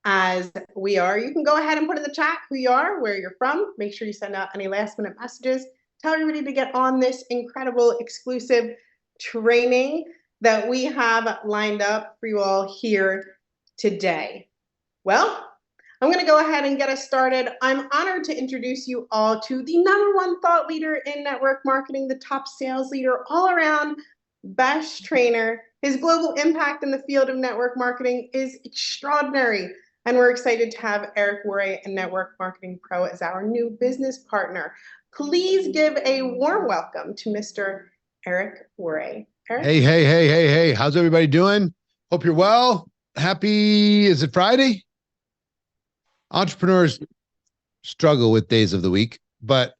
as we are. You can go ahead and put in the chat who you are, where you're from. Make sure you send out any last minute messages. Tell everybody to get on this incredible exclusive training that we have lined up for you all here today. Well, I'm going to go ahead and get us started. I'm honored to introduce you all to the #1 thought leader in network marketing, the top sales leader, all around best trainer. His global impact in the field of network marketing is extraordinary. And we're excited to have Eric Worre, a Network Marketing Pro, as our new business partner. Please give a warm welcome to Mr. Eric Worre. Eric? Hey. How's everybody doing? Hope you're well. Happy, is it Friday? Entrepreneurs struggle with days of the week, but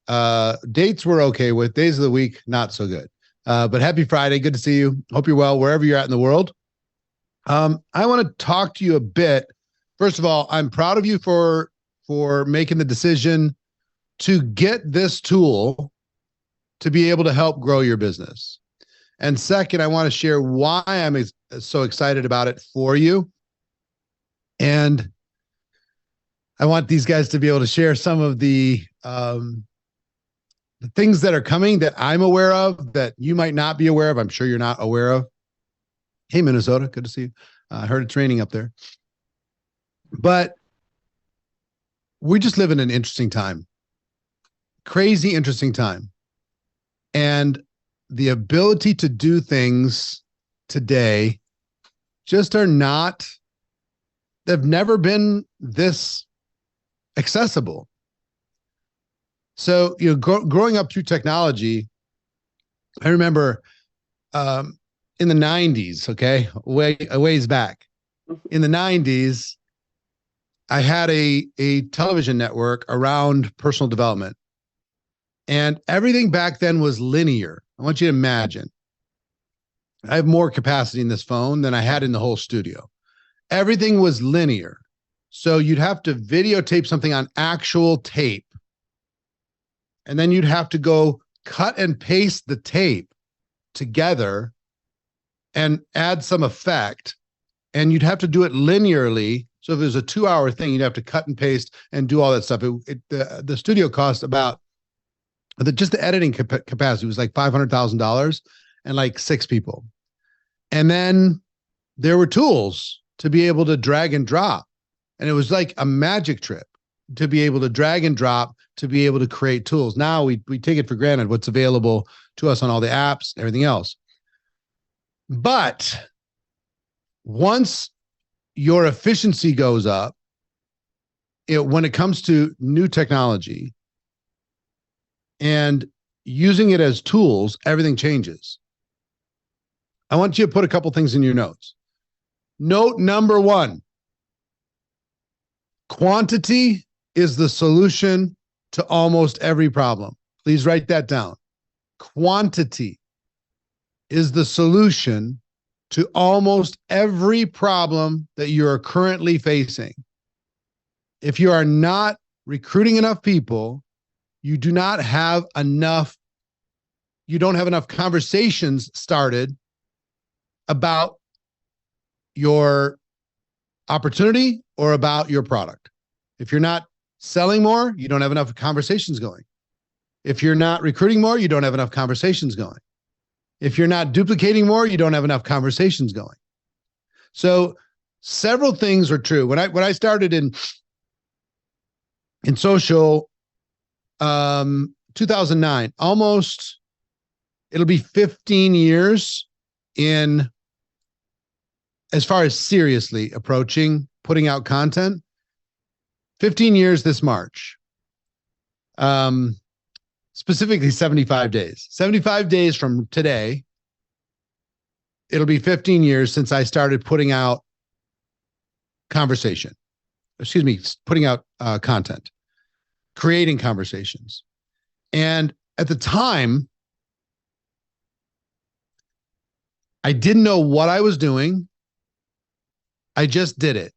dates we're okay with. Days of the week, not so good. But happy Friday. Good to see you. Hope you're well wherever you're at in the world. I want to talk to you a bit. First of all, I'm proud of you for making the decision to get this tool to be able to help grow your business. And second, I want to share why I'm so excited about it for you. And I want these guys to be able to share some of the things that are coming that I'm aware of that you might not be aware of. I'm sure you're not aware of. Hey, Minnesota, good to see you. I heard it's raining up there. But we just live in an interesting time. Crazy interesting time. And the ability to do things today just are not, they've never been this accessible. So, growing up through technology, I remember in the 90s, okay, a ways back, in the 90s, I had a television network around personal development. And everything back then was linear. I want you to imagine. I have more capacity in this phone than I had in the whole studio. Everything was linear. So you'd have to videotape something on actual tape. And then you'd have to go cut and paste the tape together and add some effect. And you'd have to do it linearly. So if it was a 2-hour thing, you'd have to cut and paste and do all that stuff. The studio cost about, just the editing capacity was like $500,000 and like 6 people. And then there were tools to be able to drag and drop. And it was like a magic trip to be able to drag and drop, to be able to create tools. Now we take it for granted what's available to us on all the apps, everything else. But once your efficiency goes up, when it comes to new technology and using it as tools, everything changes. I want you to put a couple things in your notes. Note number 1, quantity is the solution to almost every problem. Please write that down. Quantity is the solution to almost every problem that you are currently facing. If you are not recruiting enough people, you don't have enough conversations started about your opportunity or about your product. If you're not selling more, you don't have enough conversations going. If you're not recruiting more, you don't have enough conversations going. If you're not duplicating more, you don't have enough conversations going. So several things are true. When I started in social, 2009, almost, it'll be 15 years in, as far as seriously approaching putting out content, 15 years this March. Specifically 75 days. 75 days from today, it'll be 15 years since I started putting out content, creating conversations. And at the time, I didn't know what I was doing. I just did it.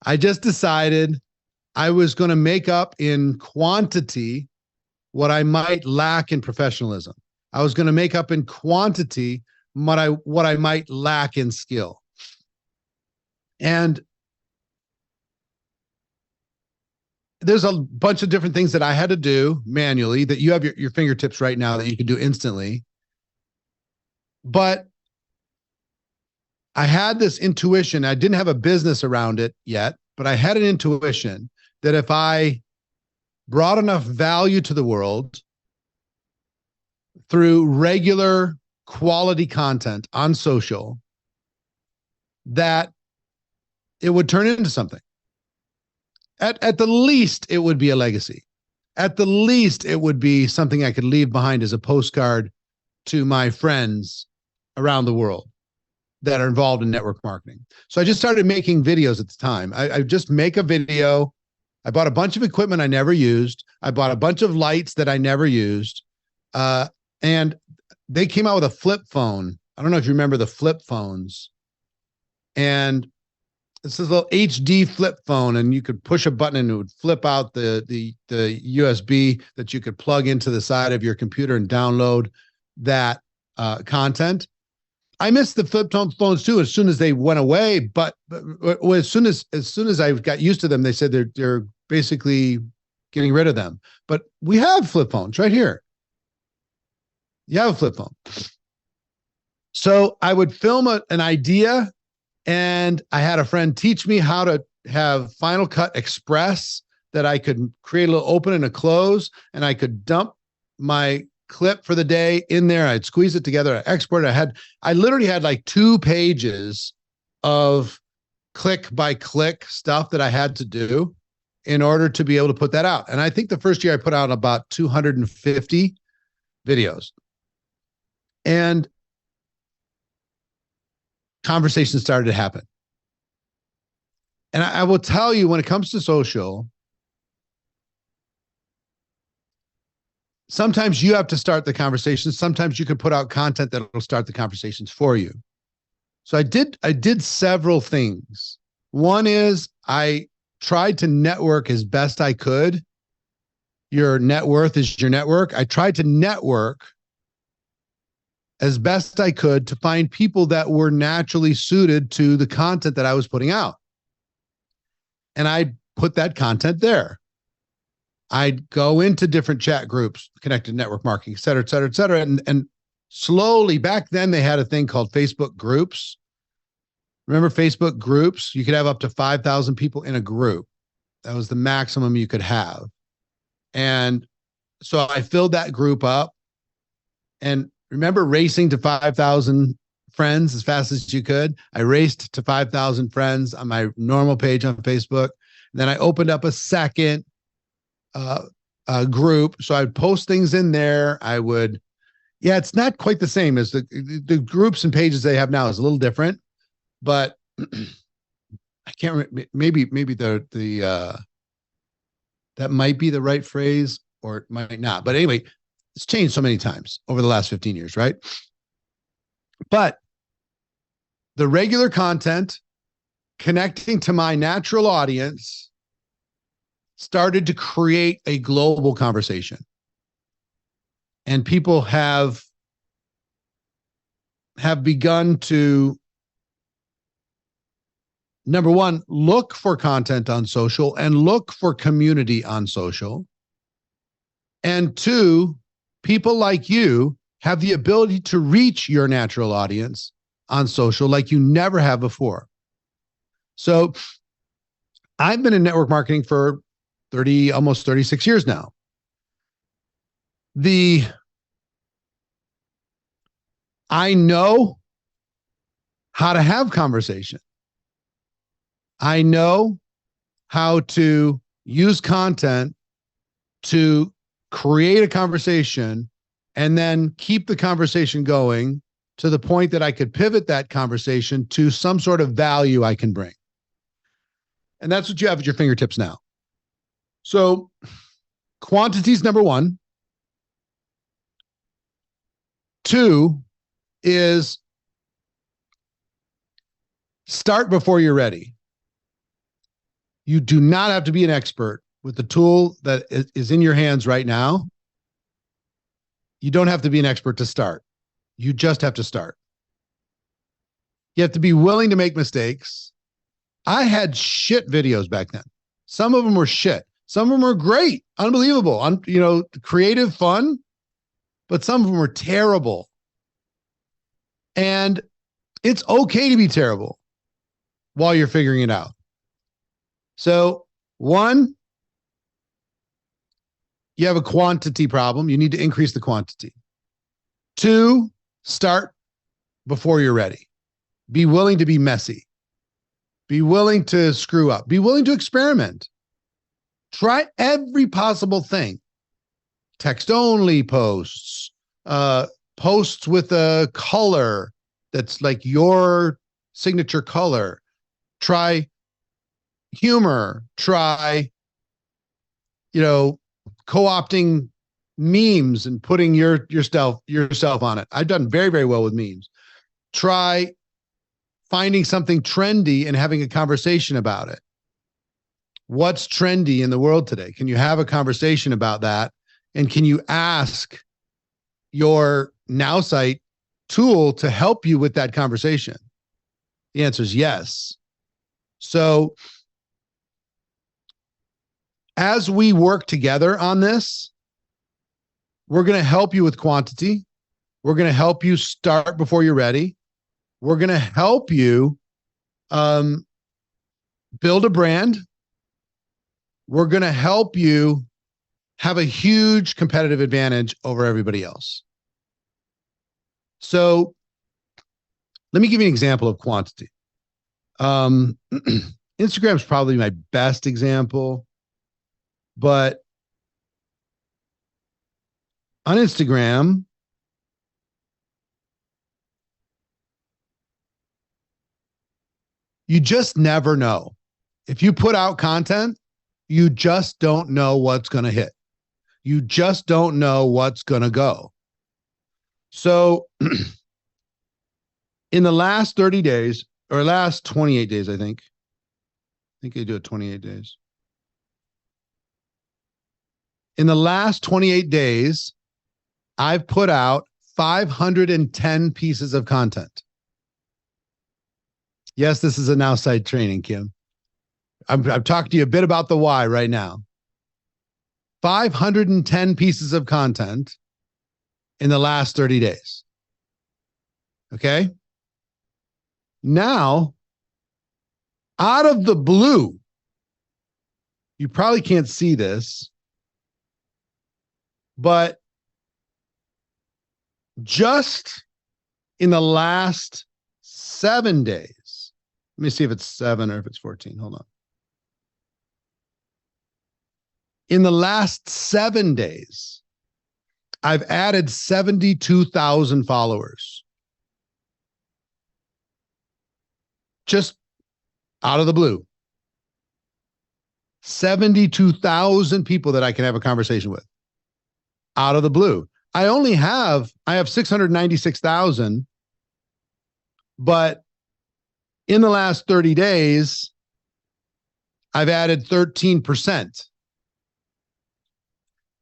I just decided I was going to make up in quantity what I might lack in professionalism. I was going to make up in quantity what I might lack in skill. And there's a bunch of different things that I had to do manually that you have your fingertips right now that you can do instantly. But I had this intuition. I didn't have a business around it yet, but I had an intuition that if I brought enough value to the world through regular quality content on social, that it would turn into something. At the least, it would be a legacy. At the least, it would be something I could leave behind as a postcard to my friends around the world that are involved in network marketing. So I just started making videos at the time. I just make a video. I bought a bunch of equipment I never used. I bought a bunch of lights that I never used. And they came out with a flip phone. I don't know if you remember the flip phones. And it's this little HD flip phone, and you could push a button and it would flip out the USB that you could plug into the side of your computer and download that content. I missed the flip phones too as soon as they went away, but as soon as I got used to them, they said they're basically getting rid of them. But we have flip phones right here. You have a flip phone. So I would film an idea, and I had a friend teach me how to have Final Cut Express that I could create a little open and a close, and I could dump my clip for the day in there. I'd squeeze it together. I export it. I literally had like 2 pages of click by click stuff that I had to do in order to be able to put that out. And I think the first year I put out about 250 videos. And conversations started to happen. And I will tell you, when it comes to social, sometimes you have to start the conversation. Sometimes you can put out content that will start the conversations for you. So I did several things. One is I tried to network as best I could. Your net worth is your network. I tried to network as best I could to find people that were naturally suited to the content that I was putting out. And I put that content there. I'd go into different chat groups, connected network marketing, et cetera, et cetera, et cetera. And slowly, back then they had a thing called Facebook groups. Remember Facebook groups? You could have up to 5,000 people in a group. That was the maximum you could have. And so I filled that group up. And remember racing to 5,000 friends as fast as you could? I raced to 5,000 friends on my normal page on Facebook. Then I opened up a second group. So I'd post things in there. It's not quite the same as the groups and pages they have now is a little different, but I can't, maybe that might be the right phrase, or it might not. But anyway, it's changed so many times over the last 15 years, right? But the regular content connecting to my natural audience started to create a global conversation. And people have begun to, number one, look for content on social and look for community on social. And 2, people like you have the ability to reach your natural audience on social like you never have before. So I've been in network marketing for almost 36 years now. I know how to have conversation. I know how to use content to create a conversation and then keep the conversation going to the point that I could pivot that conversation to some sort of value I can bring. And that's what you have at your fingertips now. So quantity is number 1. 2 is start before you're ready. You do not have to be an expert with the tool that is in your hands right now. You don't have to be an expert to start. You just have to start. You have to be willing to make mistakes. I had shit videos back then. Some of them were shit. Some of them were great, unbelievable, creative, fun, but some of them were terrible. And it's okay to be terrible while you're figuring it out. So, one, you have a quantity problem. You need to increase the quantity. Two, start before you're ready. Be willing to be messy. Be willing to screw up. Be willing to experiment. Try every possible thing. Text only posts, posts with a color that's like your signature color. Try humor. Try, co-opting memes and putting yourself on it. I've done very, very well with memes. Try finding something trendy and having a conversation about it. What's trendy in the world today? Can you have a conversation about that? And can you ask your NowSite tool to help you with that conversation? The answer is yes. So as we work together on this, we're going to help you with quantity. We're going to help you start before you're ready. We're going to help you build a brand. We're going to help you have a huge competitive advantage over everybody else. So let me give you an example of quantity. Instagram is probably my best example, but on Instagram, you just never know. If you put out content, you just don't know what's going to hit. You just don't know what's going to go. So in the last 30 days or last 28 days, I think they do it 28 days. In the last 28 days, I've put out 510 pieces of content. Yes, this is a NowSite training, Kim. I'm talking to you a bit about the why right now. 510 pieces of content in the last 30 days. Okay? Now, out of the blue, you probably can't see this, but just in the last 7 days, let me see if it's 7 or if it's 14. Hold on. In the last 7 days, I've added 72,000 followers. Just out of the blue. 72,000 people that I can have a conversation with. Out of the blue. I have 696,000, but in the last 30 days, I've added 13%.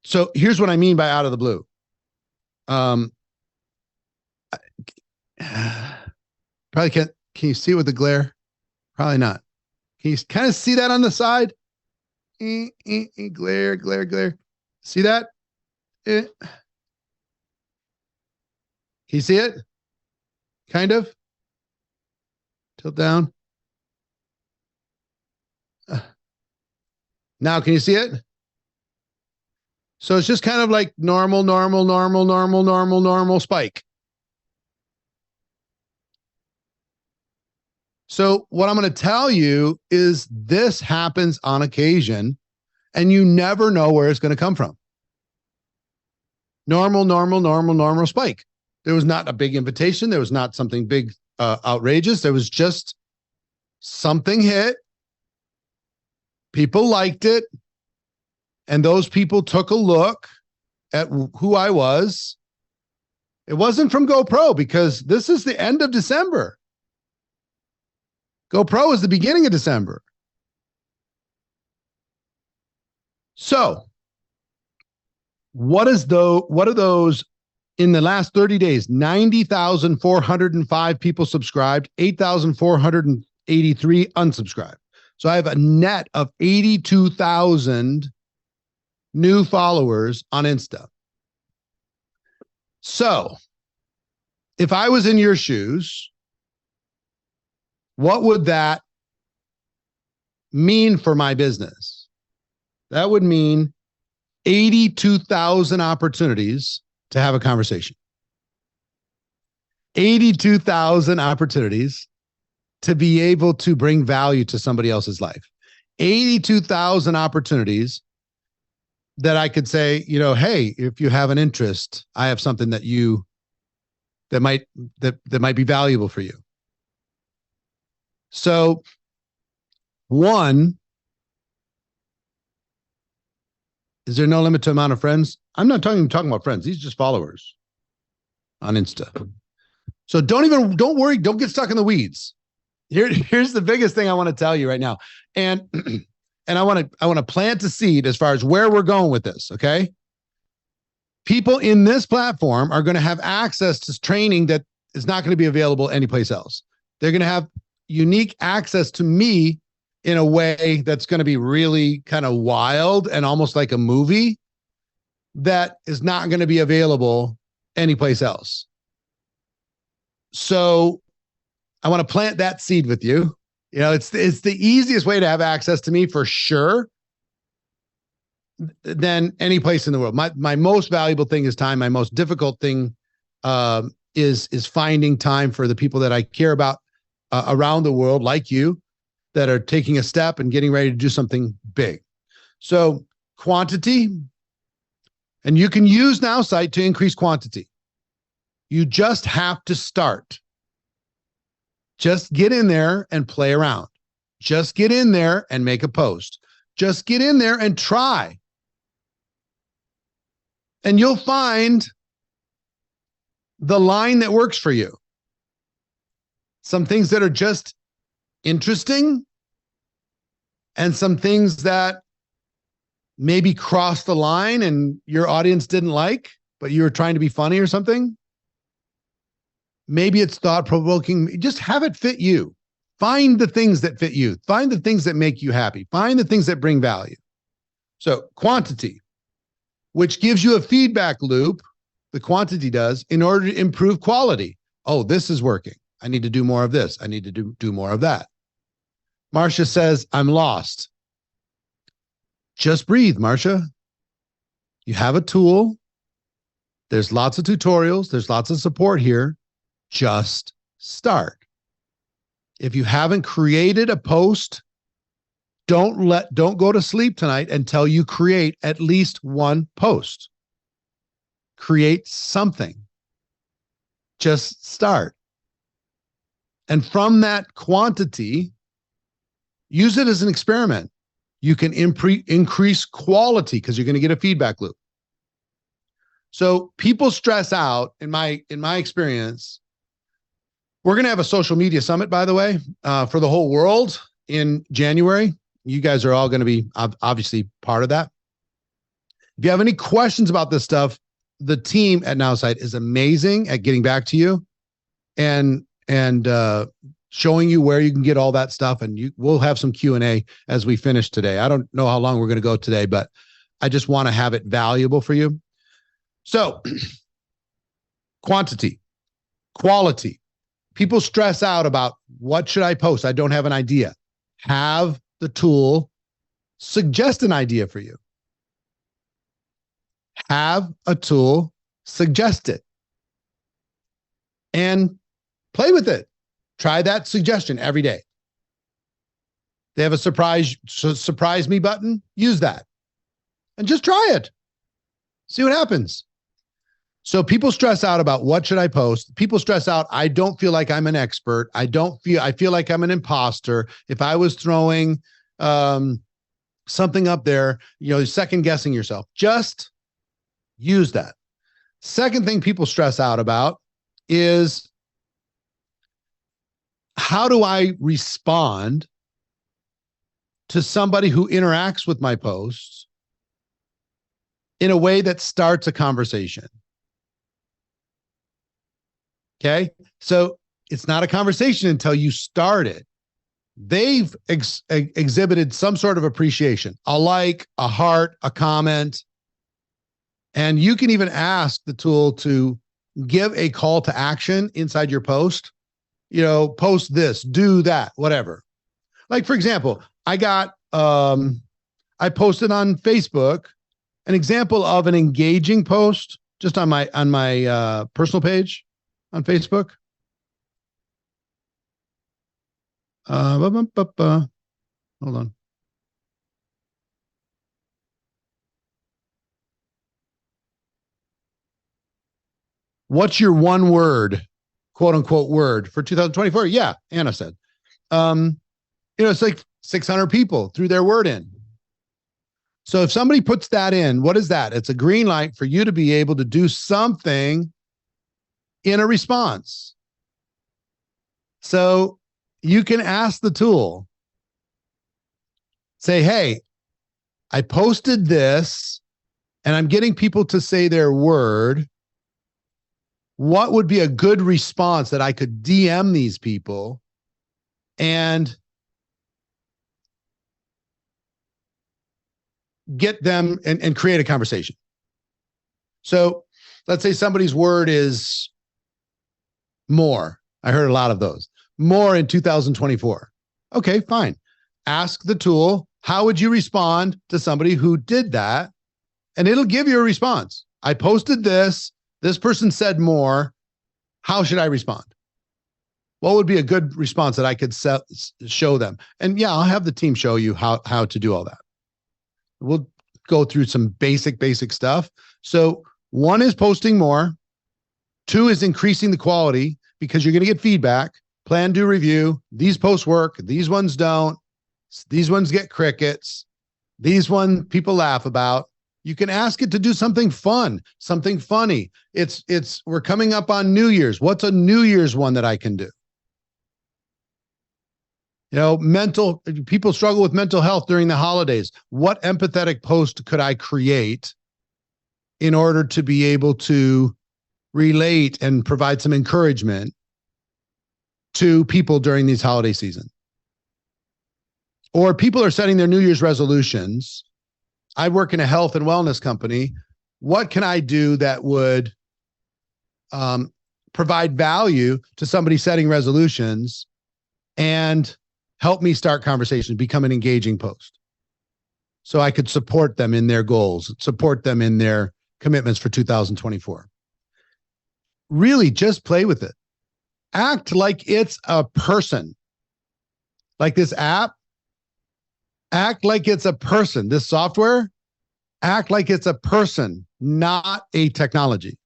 So here's what I mean by out of the blue. Probably can't. Can you see it with the glare? Probably not. Can you kind of see that on the side? Glare, glare, glare. See that? Can you see it? Kind of. Tilt down. Now, can you see it? So it's just kind of like normal spike. So what I'm going to tell you is this happens on occasion, and you never know where it's going to come from. Normal spike. There was not a big invitation. There was not something big, outrageous. There was just something hit. People liked it. And those people took a look at who I was. It wasn't from GoPro because this is the end of December. GoPro is the beginning of December. So, what are those in the last 30 days? 90,405 people subscribed, 83 unsubscribe. So I have a net of 82,000 new followers on Insta. So if I was in your shoes, what would that mean for my business? That would mean 82,000 opportunities to have a conversation. 82,000 opportunities to be able to bring value to somebody else's life. 82,000 opportunities that I could say, you know, hey, if you have an interest, I have something that might be valuable for you. So one, is there no limit to amount of friends? I'm not talking about friends. These are just followers on Insta. So don't worry. Don't get stuck in the weeds. Here's the biggest thing I want to tell you right now. And I want to plant a seed as far as where we're going with this. Okay. People in this platform are going to have access to training that is not going to be available anyplace else. They're going to have unique access to me in a way that's going to be really kind of wild and almost like a movie that is not going to be available anyplace else. So I want to plant that seed with you. You know, it's the easiest way to have access to me for sure than any place in the world. My most valuable thing is time. My most difficult thing is finding time for the people that I care about around the world, like you, that are taking a step and getting ready to do something big. So quantity, and you can use NowSite to increase quantity. You just have to start. Just get in there and play around. Just get in there and make a post. Just get in there and try. And you'll find the line that works for you. Some things that are just interesting and some things that maybe crossed the line and your audience didn't like, but you were trying to be funny or something. Maybe it's thought-provoking. Just have it fit you. Find the things that fit you. Find the things that make you happy. Find the things that bring value. So quantity, which gives you a feedback loop, the quantity does, in order to improve quality. Oh, this is working. I need to do more of this. I need to do more of that. Marcia says, I'm lost. Just breathe, Marcia. You have a tool. There's lots of tutorials. There's lots of support here. Just start. If you haven't created a post, don't go to sleep tonight until you create at least one post. Create something. Just start. And from that quantity, use it as an experiment. You can increase quality because you're going to get a feedback loop. So people stress out, in my experience. We're going to have a social media summit, by the way, for the whole world in January. You guys are all going to be obviously part of that. If you have any questions about this stuff, the team at NowSite is amazing at getting back to you and showing you where you can get all that stuff. And we'll have some Q&A as we finish today. I don't know how long we're going to go today, but I just want to have it valuable for you. So quantity, quality. People stress out about what should I post? I don't have an idea. Have the tool suggest an idea for you. Have a tool suggest it and play with it. Try that suggestion every day. They have a surprise me button. Use that and just try it. See what happens. So people stress out about what should I post? People stress out, I don't feel like I'm an expert. I feel like I'm an imposter. If I was throwing something up there, second guessing yourself, just use that. Second thing people stress out about is, how do I respond to somebody who interacts with my posts in a way that starts a conversation? Okay. So it's not a conversation until you start it. they've exhibited some sort of appreciation, a like, a heart, a comment. And you can even ask the tool to give a call to action inside your post. Post this, do that, whatever. Like, for example, I posted on Facebook an example of an engaging post just on my personal page on Facebook. Hold on. What's your one word, quote unquote, word for 2024? Yeah, Anna said. It's like 600 people threw their word in. So if somebody puts that in, what is that? It's a green light for you to be able to do something in a response. So you can ask the tool, say, hey, I posted this and I'm getting people to say their word. What would be a good response that I could DM these people and get them and create a conversation? So let's say somebody's word is more. I heard a lot of those. More in 2024. Okay, fine. Ask the tool, how would you respond to somebody who did that? And it'll give you a response. I posted this. This person said more. How should I respond? What would be a good response that I could show them? And yeah, I'll have the team show you how to do all that. We'll go through some basic stuff. So 1 is posting more. 2 is increasing the quality because you're going to get feedback. Plan, do, review. These posts work. These ones don't. These ones get crickets. These ones people laugh about. You can ask it to do something fun, something funny. We're coming up on New Year's. What's a New Year's one that I can do? People struggle with mental health during the holidays. What empathetic post could I create in order to be able to relate and provide some encouragement to people during these holiday season? Or people are setting their New Year's resolutions. I work in a health and wellness company. What can I do that would provide value to somebody setting resolutions and help me start conversations, become an engaging post? So I could support them in their goals, support them in their commitments for 2024. Really just play with it. Act like it's a person. Like this app, act like it's a person. This software, act like it's a person, not a technology.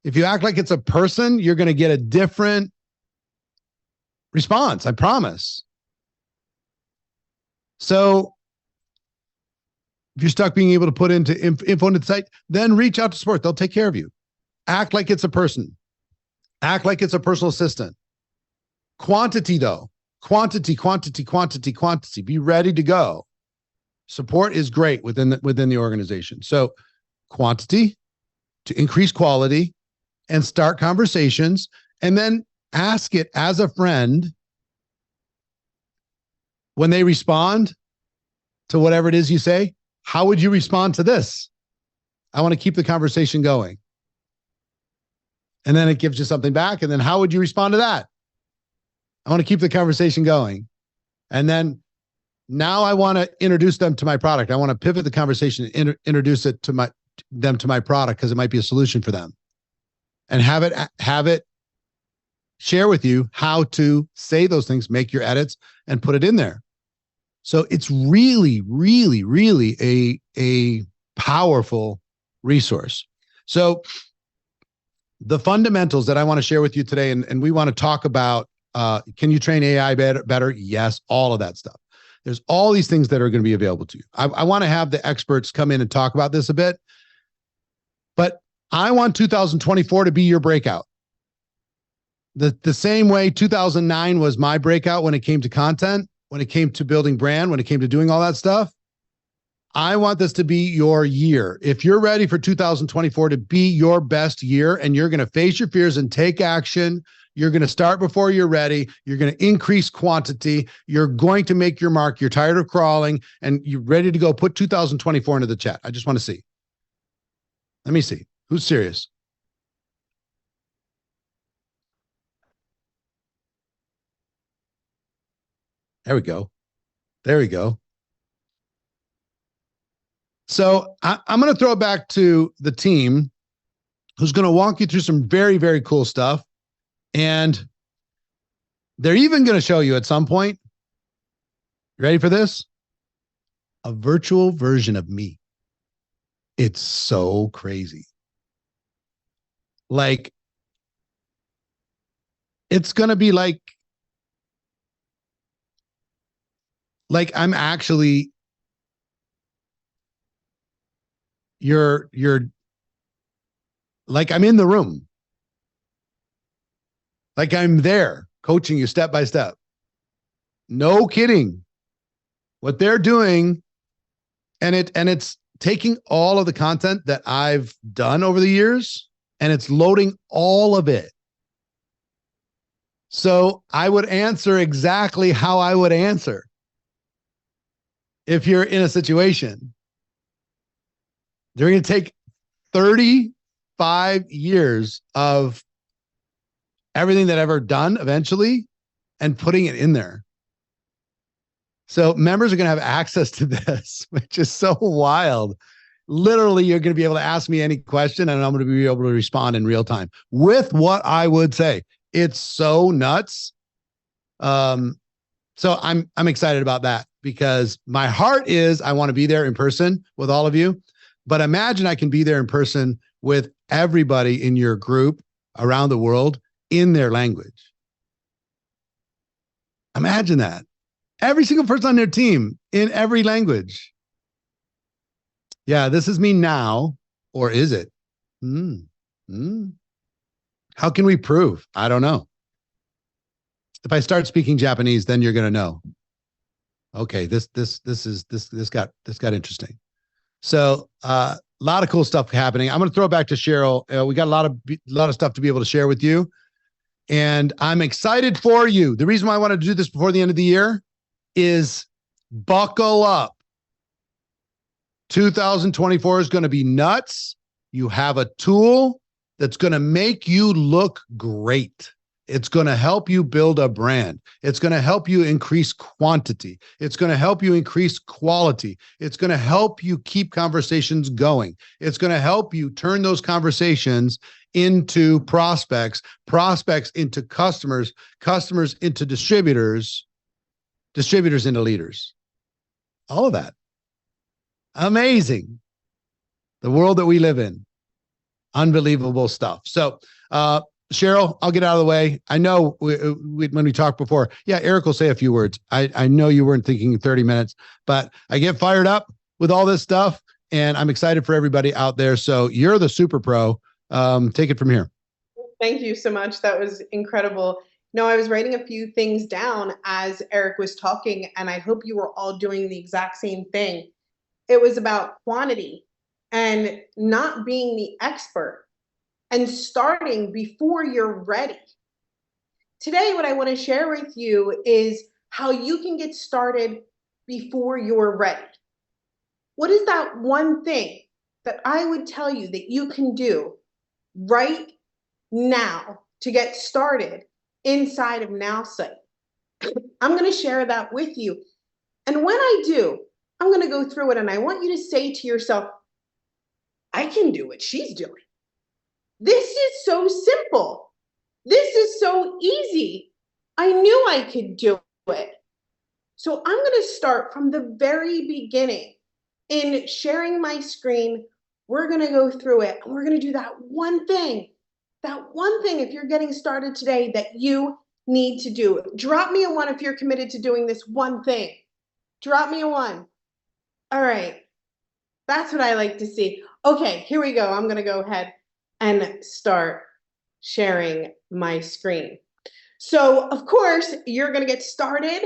If you act like it's a person, you're going to get a different response, I promise. So if you're stuck being able to put into info into the site, then reach out to support. They'll take care of you. Act like it's a person. Act like it's a personal assistant. Quantity, though. Quantity. Be ready to go. Support is great within the organization. So quantity to increase quality and start conversations, and then ask it as a friend when they respond to whatever it is you say, how would you respond to this? I want to keep the conversation going. And then it gives you something back. And then how would you respond to that? I want to keep the conversation going. And then now I want to introduce them to my product. I want to pivot the conversation and introduce it to them to my product because it might be a solution for them. And have it share with you how to say those things, make your edits, and put it in there. So it's really, really, really a powerful resource. So the fundamentals that I want to share with you today, and we want to talk about, can you train AI better? Yes, all of that stuff. There's all these things that are going to be available to you. I want to have the experts come in and talk about this a bit, but I want 2024 to be your breakout. The same way 2009 was my breakout when it came to content, when it came to building brand, when it came to doing all that stuff. I want this to be your year. If you're ready for 2024 to be your best year and you're going to face your fears and take action, You're going to start before you're ready. You're going to increase quantity. You're going to make your mark. You're tired of crawling and you're ready to go. Put 2024 into the chat. I just want to see. Let me see. Who's serious? There we go. There we go. So I'm going to throw it back to the team who's going to walk you through some very, very cool stuff. And they're even going to show you at some point, ready for this? A virtual version of me. It's so crazy. Like, it's going to be like I'm actually you're like I'm in the room. Like I'm there coaching you step by step. No kidding. What they're doing, and it's taking all of the content that I've done over the years, and it's loading all of it. So I would answer exactly how I would answer if you're in a situation. They're going to take 35 years of everything that I've ever done eventually and putting it in there. So members are going to have access to this, which is so wild. Literally, you're going to be able to ask me any question and I'm going to be able to respond in real time with what I would say. It's so nuts. So I'm excited about that because my heart is I want to be there in person with all of you. But imagine I can be there in person with everybody in your group around the world in their language. Imagine that. Every single person on their team in every language. Yeah, this is me now, or is it? How can we prove? I don't know. If I start speaking Japanese, then you're going to know. Okay, this got interesting. So, a lot of cool stuff happening. I'm going to throw it back to Cheryl. We got a lot of stuff to be able to share with you, and I'm excited for you. The reason why I want to do this before the end of the year is buckle up. 2024 is going to be nuts. You have a tool that's going to make you look great. It's going to help you build a brand. It's going to help you increase quantity. It's going to help you increase quality. It's going to help you keep conversations going. It's going to help you turn those conversations into prospects, prospects into customers, customers into distributors, distributors into leaders. All of that. Amazing. The world that we live in. Unbelievable stuff. So, Cheryl, I'll get out of the way. I know when we talked before, yeah, Eric will say a few words. I know you weren't thinking 30 minutes, but I get fired up with all this stuff and I'm excited for everybody out there. So you're the super pro. Take it from here. Thank you so much. That was incredible. No, I was writing a few things down as Eric was talking, and I hope you were all doing the exact same thing. It was about quantity and not being the expert and starting before you're ready. Today, what I want to share with you is how you can get started before you're ready. What is that one thing that I would tell you that you can do right now to get started inside of NowSite? I'm going to share that with you. And when I do, I'm going to go through it and I want you to say to yourself, I can do what she's doing. This is so simple. This is so easy. I knew I could do it. So I'm going to start from the very beginning in sharing my screen. We're going to go through it and we're going to do that one thing. That one thing, if you're getting started today, that you need to do. Drop me a 1 if you're committed to doing this one thing. Drop me a 1. All right. That's what I like to see. Okay, here we go. I'm going to go ahead and start sharing my screen. So, of course, you're going to get started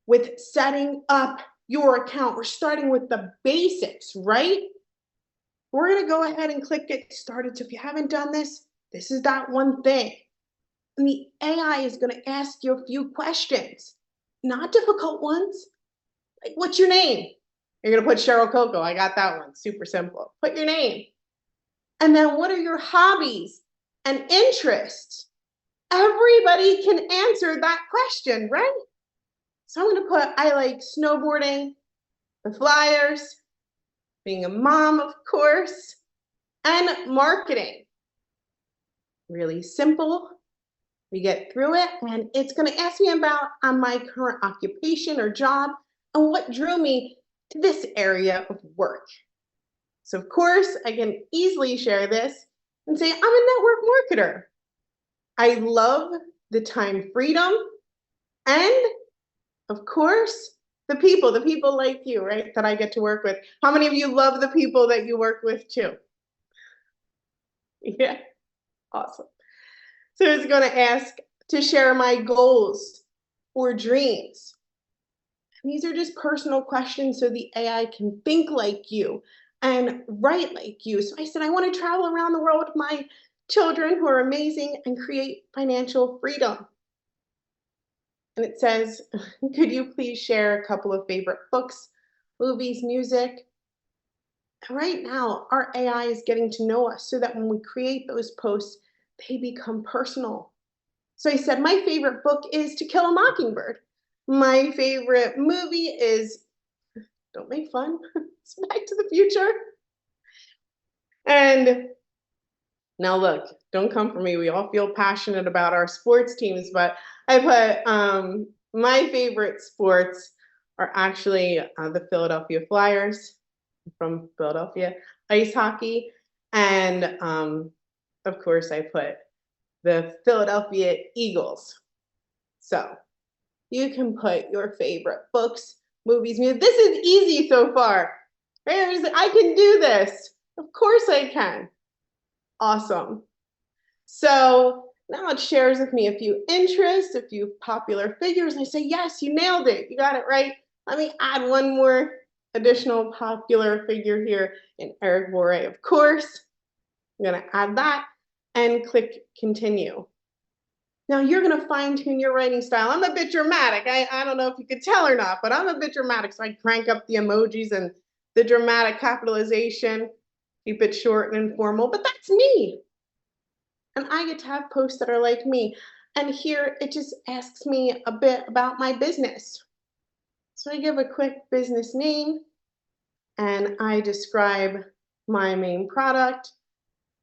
with setting up your account. We're starting with the basics, right? We're going to go ahead and click get started. So if you haven't done this, this is that one thing. And the AI is going to ask you a few questions, not difficult ones. Like, what's your name? You're going to put Cheryl Coco. I got that one. Super simple. Put your name. And then what are your hobbies and interests? Everybody can answer that question, right? So I'm going to put, I like snowboarding, the Flyers, being a mom, of course, and marketing. Really simple. We get through it, and it's going to ask me about my current occupation or job and what drew me to this area of work. So, of course, I can easily share this and say, I'm a network marketer. I love the time freedom and, of course, the people like you, right, that I get to work with. How many of you love the people that you work with too? Yeah, awesome. So it's going to ask to share my goals or dreams. And these are just personal questions so the AI can think like you and write like you. So I said, I want to travel around the world with my children who are amazing and create financial freedom. And it says, could you please share a couple of favorite books, movies, music? And right now, our AI is getting to know us so that when we create those posts, they become personal. So I said, my favorite book is To Kill a Mockingbird. My favorite movie is, don't make fun, it's Back to the Future. And now look, don't come for me. We all feel passionate about our sports teams, but I put my favorite sports are actually the Philadelphia Flyers from Philadelphia, ice hockey, and of course I put the Philadelphia Eagles. So you can put your favorite books, movies, music. This is easy so far. Right? I can do this. Of course I can. Awesome. So now it shares with me a few interests, a few popular figures, and I say, yes, you nailed it. You got it right. Let me add one more additional popular figure here in Eric Voret, of course. I'm going to add that and click continue. Now you're going to fine tune your writing style. I'm a bit dramatic. I don't know if you could tell or not, but I'm a bit dramatic. So I crank up the emojis and the dramatic capitalization, keep it short and informal, but that's me. And I get to have posts that are like me. And here it just asks me a bit about my business. So I give a quick business name and I describe my main product.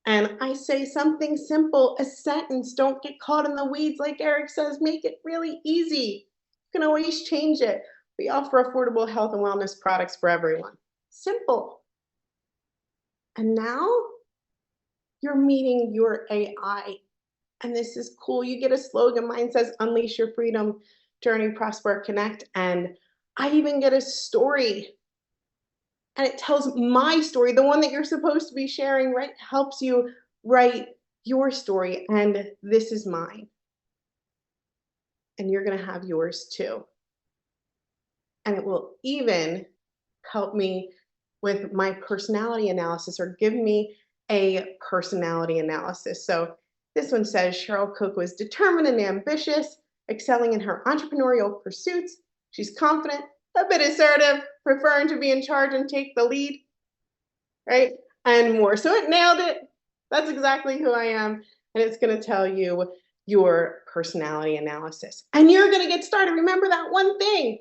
And I say something simple, a sentence. Don't get caught in the weeds like Eric says. Make it really easy. You can always change it. We offer affordable health and wellness products for everyone. Simple. And now you're meeting your AI. And this is cool. You get a slogan. Mine says, unleash your freedom, journey, prosper, connect. And I even get a story. And it tells my story, the one that you're supposed to be sharing, right? Helps you write your story. And this is mine. And you're going to have yours too. And it will even help me with my personality analysis or give me a personality analysis. So this one says Cheryl Cook was determined and ambitious, excelling in her entrepreneurial pursuits. She's confident, a bit assertive, preferring to be in charge and take the lead, right? And more. So it nailed it. That's exactly who I am. And it's going to tell you your personality analysis. And you're going to get started. Remember that one thing.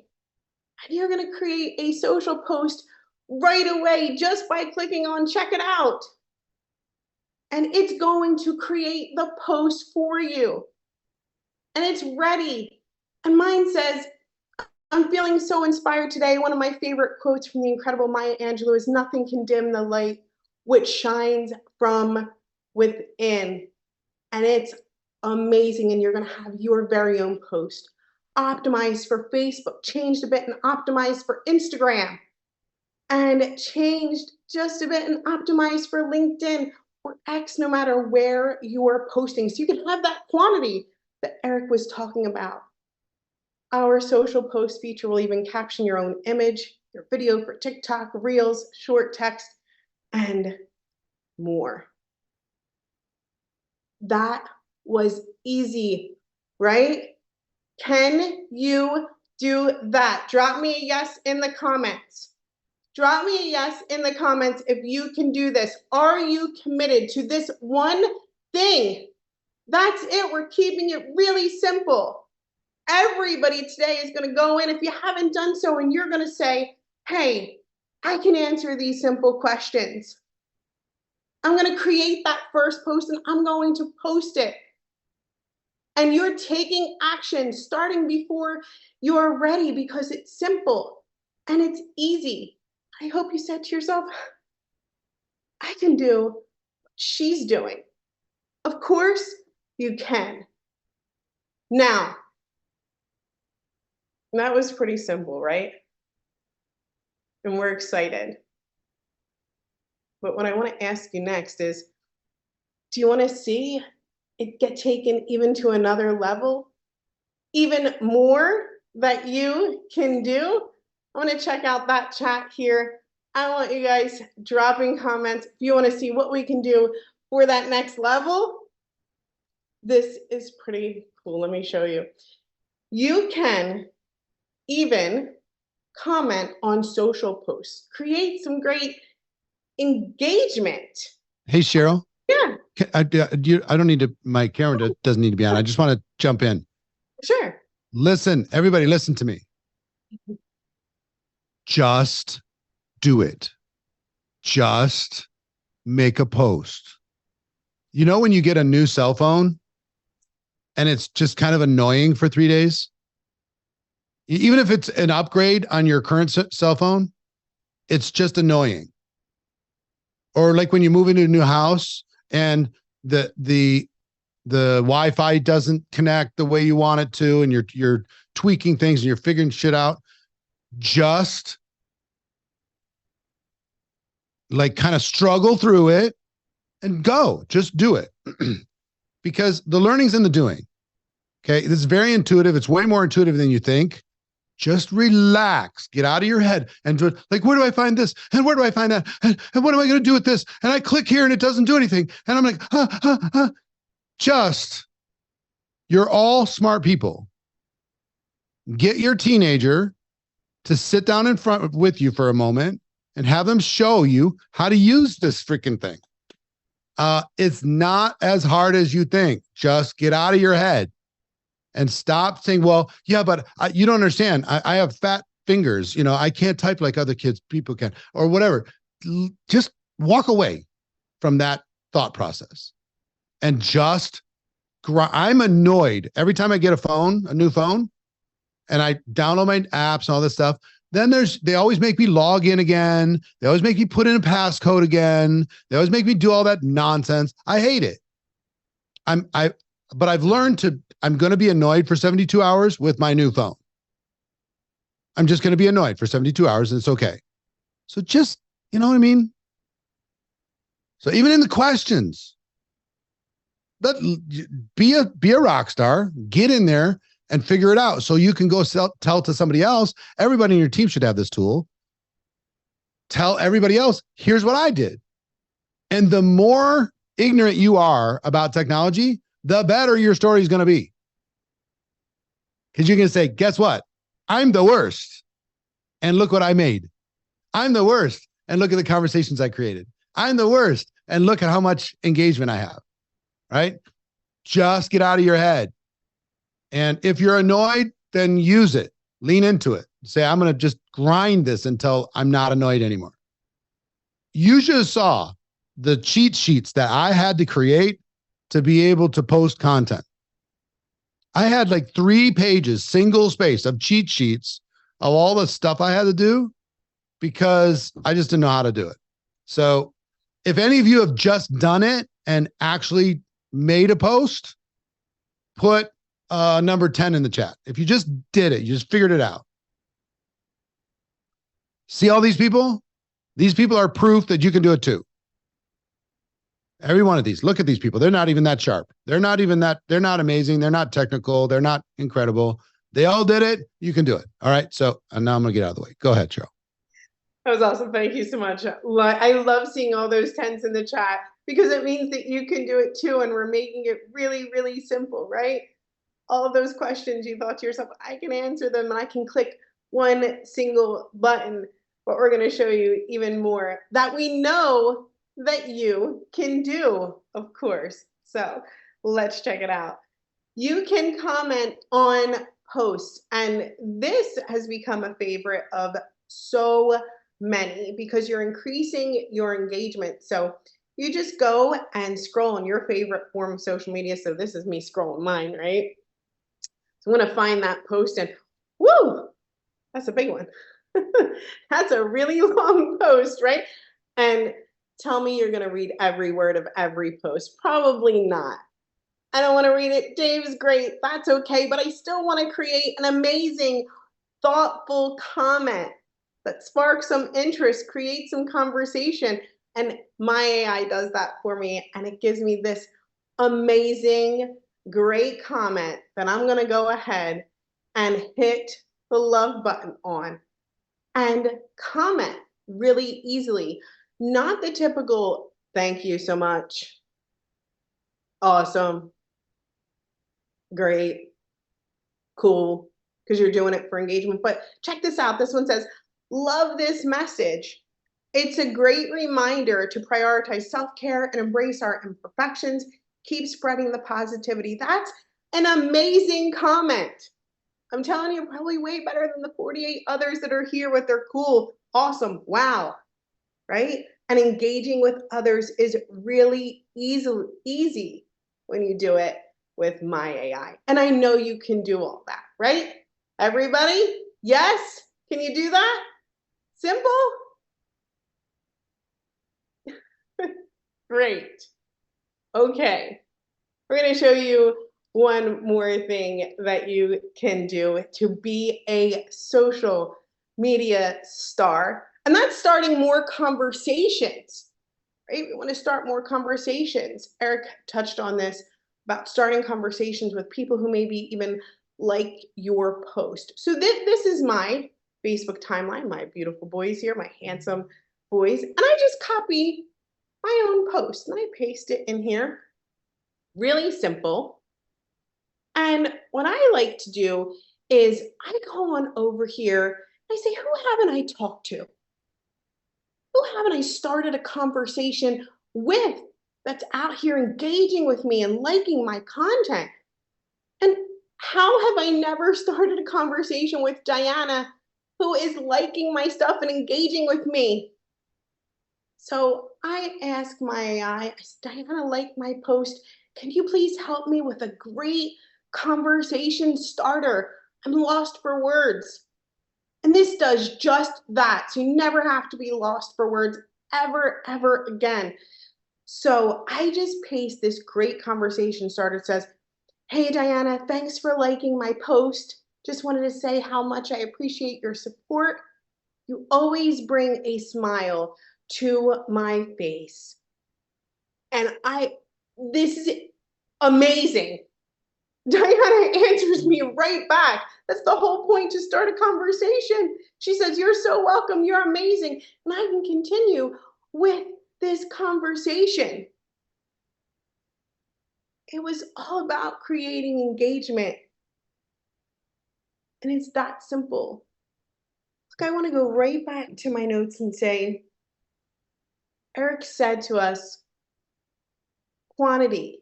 And you're going to create a social post right away just by clicking on check it out. And it's going to create the post for you. And it's ready. And mine says, I'm feeling so inspired today. One of my favorite quotes from the incredible Maya Angelou is, nothing can dim the light which shines from within. And it's amazing. And you're going to have your very own post optimized for Facebook, changed a bit and optimized for Instagram, and changed just a bit and optimized for LinkedIn or X, no matter where you're posting. So you can have that quantity that Eric was talking about. Our social post feature will even caption your own image, your video for TikTok, Reels, short text, and more. That was easy, right? Can you do that? Drop me a yes in the comments. Drop me a yes in the comments if you can do this. Are you committed to this one thing? That's it. We're keeping it really simple. Everybody today is going to go in, if you haven't done so, and you're going to say, hey, I can answer these simple questions. I'm going to create that first post and I'm going to post it. And you're taking action starting before you're ready because it's simple and it's easy. I hope you said to yourself, I can do what she's doing. Of course you can. Now, that was pretty simple, right? And we're excited. But what I want to ask you next is, do you want to see it get taken even to another level? Even more that you can do? I want to check out that chat here. I want you guys dropping comments if you want to see what we can do for that next level. This is pretty cool. Let me show you. You can even comment on social posts, create some great engagement. Hey, Cheryl. Yeah. I don't need to, my camera doesn't need to be on. I just want to jump in. Sure. Listen, everybody, listen to me. Just do it. Just make a post. You know, when you get a new cell phone and it's just kind of annoying for 3 days, even if it's an upgrade on your current cell phone, it's just annoying. Or like when you move into a new house and the Wi-Fi doesn't connect the way you want it to, and you're tweaking things and you're figuring shit out. Just like kind of struggle through it and go. Just do it. Because the learning's in the doing. Okay. This is very intuitive. It's way more intuitive than you think. Just relax, get out of your head and do it. Like, where do I find this? And where do I find that? And what am I going to do with this? And I click here and it doesn't do anything. And I'm like, just, you're all smart people. Get your teenager to sit down in front with you for a moment and have them show you how to use this freaking thing. It's not as hard as you think. Just get out of your head and stop saying, well, yeah, but you don't understand. I have fat fingers. You know, I can't type like other people can, or whatever. Just walk away from that thought process and just I'm annoyed every time I get a new phone, and I download my apps and all this stuff. Then they always make me log in again. They always make me put in a passcode again. They always make me do all that nonsense. I hate it. But I've learned I'm going to be annoyed for 72 hours with my new phone. I'm just going to be annoyed for 72 hours and it's okay. So just, you know what I mean? So even in the questions, be a rock star, get in there and figure it out. So you can go tell to somebody else. Everybody in your team should have this tool. Tell everybody else, here's what I did. And the more ignorant you are about technology, the better your story is going to be. Because you're going to say, guess what? I'm the worst. And look what I made. I'm the worst. And look at the conversations I created. I'm the worst. And look at how much engagement I have. Right? Just get out of your head. And if you're annoyed, then use it. Lean into it. Say, I'm going to just grind this until I'm not annoyed anymore. You just saw the cheat sheets that I had to create to be able to post content. I had like 3 pages, single space of cheat sheets of all the stuff I had to do because I just didn't know how to do it. So if any of you have just done it and actually made a post, put number 10 in the chat. If you just did it, you just figured it out. See all these people? These people are proof that you can do it too. Every one of these. Look at these people. They're not even that sharp. They're not amazing. They're not technical. They're not incredible. They all did it. You can do it. All right. So now I'm going to get out of the way. Go ahead, Cheryl. That was awesome. Thank you so much. I love seeing all those 10s in the chat. because it means that you can do it too. And we're making it really, really simple, right? All of those questions you thought to yourself, I can answer them and I can click one single button. But we're going to show you even more that we know that you can do, of course. So let's check it out. You can comment on posts, and this has become a favorite of so many because you're increasing your engagement. So you just go and scroll on your favorite form of social media. So this is me scrolling mine, right? So I'm going to find that post and woo, that's a big one. That's a really long post, right? And tell me you're going to read every word of every post. Probably not. I don't want to read it. Dave's great. That's okay. But I still want to create an amazing, thoughtful comment that sparks some interest, create some conversation. And my AI does that for me. And it gives me this amazing, great comment that I'm going to go ahead and hit the love button on and comment really easily. Not the typical, thank you so much, awesome, great, cool, because you're doing it for engagement. But check this out. This one says, love this message. It's a great reminder to prioritize self-care and embrace our imperfections. Keep spreading the positivity. That's an amazing comment. I'm telling you, probably way better than the 48 others that are here with their cool, awesome, wow, right? And engaging with others is really easy when you do it with my AI. And I know you can do all that, right? Everybody? Yes? Can you do that? Simple? Great. Okay. We're going to show you one more thing that you can do to be a social media star. And that's starting more conversations, right? We want to start more conversations. Eric touched on this about starting conversations with people who maybe even like your post. So this is my Facebook timeline, my beautiful boys here, my handsome boys. And I just copy my own post and I paste it in here. Really simple. And what I like to do is I go on over here. I say, who haven't I talked to? Who haven't I started a conversation with that's out here engaging with me and liking my content? And how have I never started a conversation with Diana who is liking my stuff and engaging with me? So I asked my AI, I said, Diana liked my post. Can you please help me with a great conversation starter? I'm lost for words. And this does just that. So you never have to be lost for words ever, ever again. So I just paste this great conversation starter. It says, hey, Diana, thanks for liking my post. Just wanted to say how much I appreciate your support. You always bring a smile to my face. And this is amazing. Diana answers me right back. That's the whole point, to start a conversation. She says, you're so welcome. You're amazing. And I can continue with this conversation. It was all about creating engagement. And it's that simple. Look, I want to go right back to my notes and say, Eric said to us, quantity.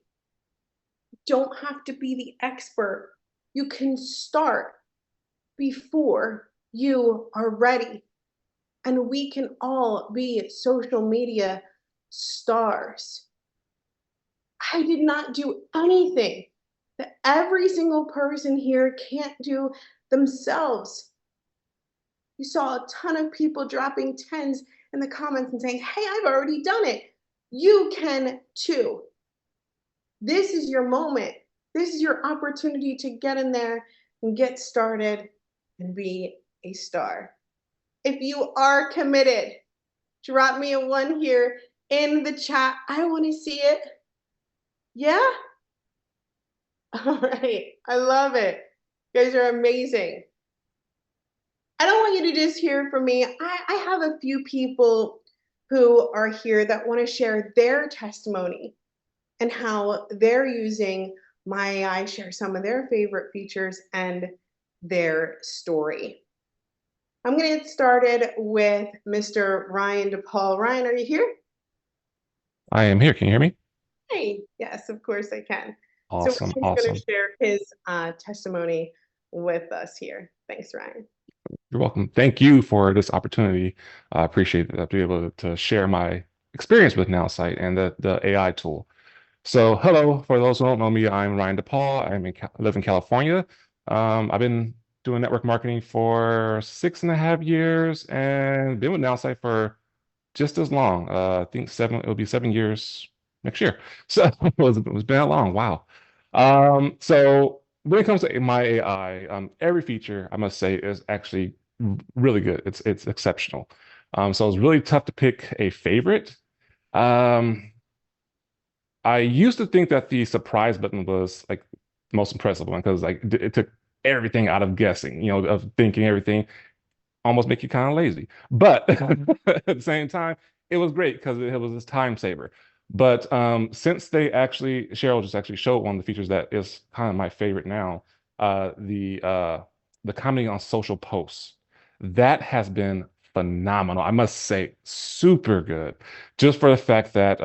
Don't have to be the expert. You can start before you are ready. And we can all be social media stars. I did not do anything that every single person here can't do themselves. You saw a ton of people dropping tens in the comments and saying, hey, I've already done it. You can too. This is your moment. This is your opportunity to get in there and get started and be a star. If you are committed, drop me a 1 here in the chat. I want to see it. Yeah? All right. I love it. You guys are amazing. I don't want you to just hear from me. I have a few people who are here that want to share their testimony and how they're using my AI, share some of their favorite features and their story. I'm going to get started with Mr. Ryan DePaul. Ryan, are you here? I am here. Can you hear me? Hey, yes, of course I can. So Awesome. Ryan's going to Awesome. share his testimony with us here. Thanks, Ryan. You're welcome. Thank you for this opportunity. I appreciate that I'll be able to share my experience with NowSight and the AI tool. So, hello, for those who don't know me, I'm Ryan DePaul. I live in California. I've been doing network marketing for 6.5 years and been with NowSight for just as long. I think it'll be 7 years next year. So it's been that long. Wow. So when it comes to my AI, every feature I must say is actually really good. It's exceptional. So it's really tough to pick a favorite. Um, I used to think that the surprise button was like the most impressive one because like it took everything out of guessing, of thinking everything almost make you kind of lazy. But at the same time, it was great because it was this time saver. But since Cheryl just actually showed one of the features that is kind of my favorite now, uh, the uh, the commenting on social posts. That has been phenomenal. I must say, super good. Just for the fact that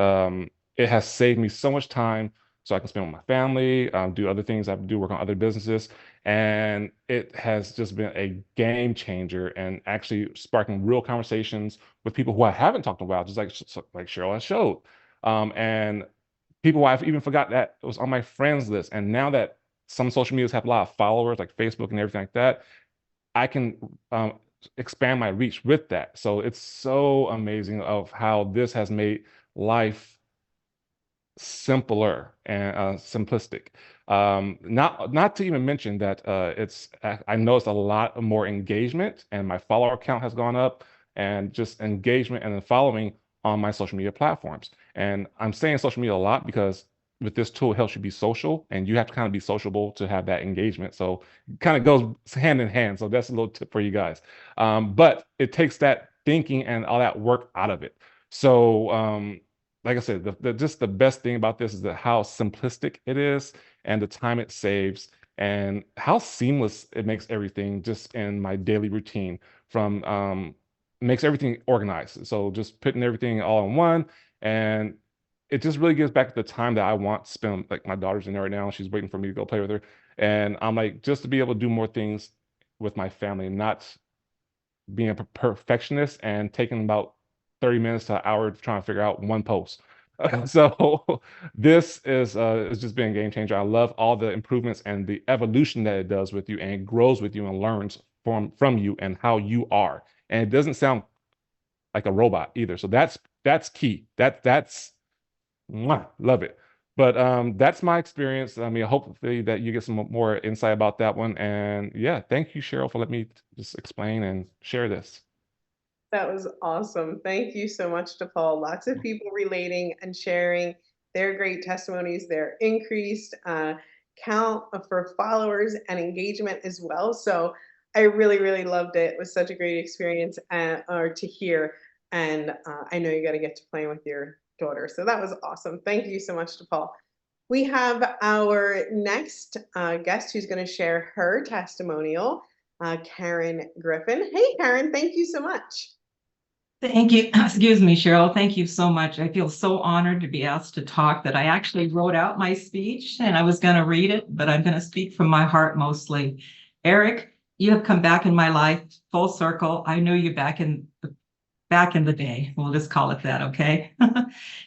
it has saved me so much time so I can spend with my family, do other things I have to do, work on other businesses. And it has just been a game changer and actually sparking real conversations with people who I haven't talked about, just like Cheryl has showed. And people who I've even forgot that it was on my friends list. And now that some social medias have a lot of followers, like Facebook and everything like that, I can expand my reach with that. So it's so amazing of how this has made life simpler and simplistic. Not to even mention that I noticed a lot more engagement, and my follower count has gone up, and just engagement and then following on my social media platforms. And I'm saying social media a lot because with this tool, it helps you be social, and you have to kind of be sociable to have that engagement. So it kind of goes hand in hand. So that's a little tip for you guys. But it takes that thinking and all that work out of it. So like I said, just the best thing about this is that how simplistic it is and the time it saves and how seamless it makes everything just in my daily routine from makes everything organized. So just putting everything all in one, and it just really gives back the time that I want to spend. Like my daughter's in there right now, she's waiting for me to go play with her. And I'm like, just to be able to do more things with my family, not being a perfectionist and taking about 30 minutes to an hour trying to figure out one post. So this is just been a game changer. I love all the improvements and the evolution that it does with you, and it grows with you and learns from you and how you are. And it doesn't sound like a robot either. So that's key. That's mwah, love it. But that's my experience. I mean, hopefully that you get some more insight about that one. And yeah, thank you, Cheryl, for letting me just explain and share this. That was awesome. Thank you so much, DePaul. Lots of people relating and sharing their great testimonies, their increased count for followers and engagement as well. So I really, really loved it. It was such a great experience or to hear. And I know you got to get to playing with your daughter. So that was awesome. Thank you so much, DePaul. We have our next guest who's going to share her testimonial, Karen Griffin. Hey, Karen, thank you so much. Thank you. Excuse me, Cheryl. Thank you so much. I feel so honored to be asked to talk that I actually wrote out my speech and I was going to read it, but I'm going to speak from my heart mostly. Eric, you have come back in my life full circle. I knew you back in the day. We'll just call it that, okay?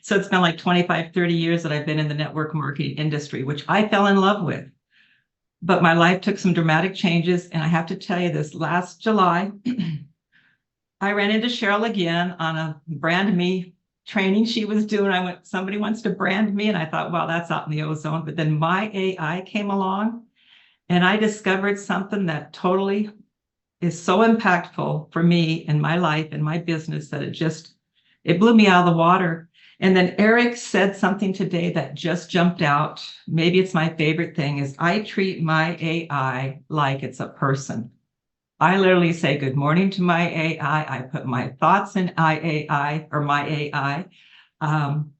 So it's been like 25, 30 years that I've been in the network marketing industry, which I fell in love with. But my life took some dramatic changes. And I have to tell you this last July, I ran into Cheryl again on a brand me training she was doing. Somebody wants to brand me. And I thought, well, that's out in the ozone. But then my AI came along and I discovered something that totally is so impactful for me in my life and my business that it blew me out of the water. And then Eric said something today that just jumped out. Maybe it's my favorite thing is I treat my AI like it's a person. I literally say good morning to my AI. I put my thoughts in IAI or my AI. And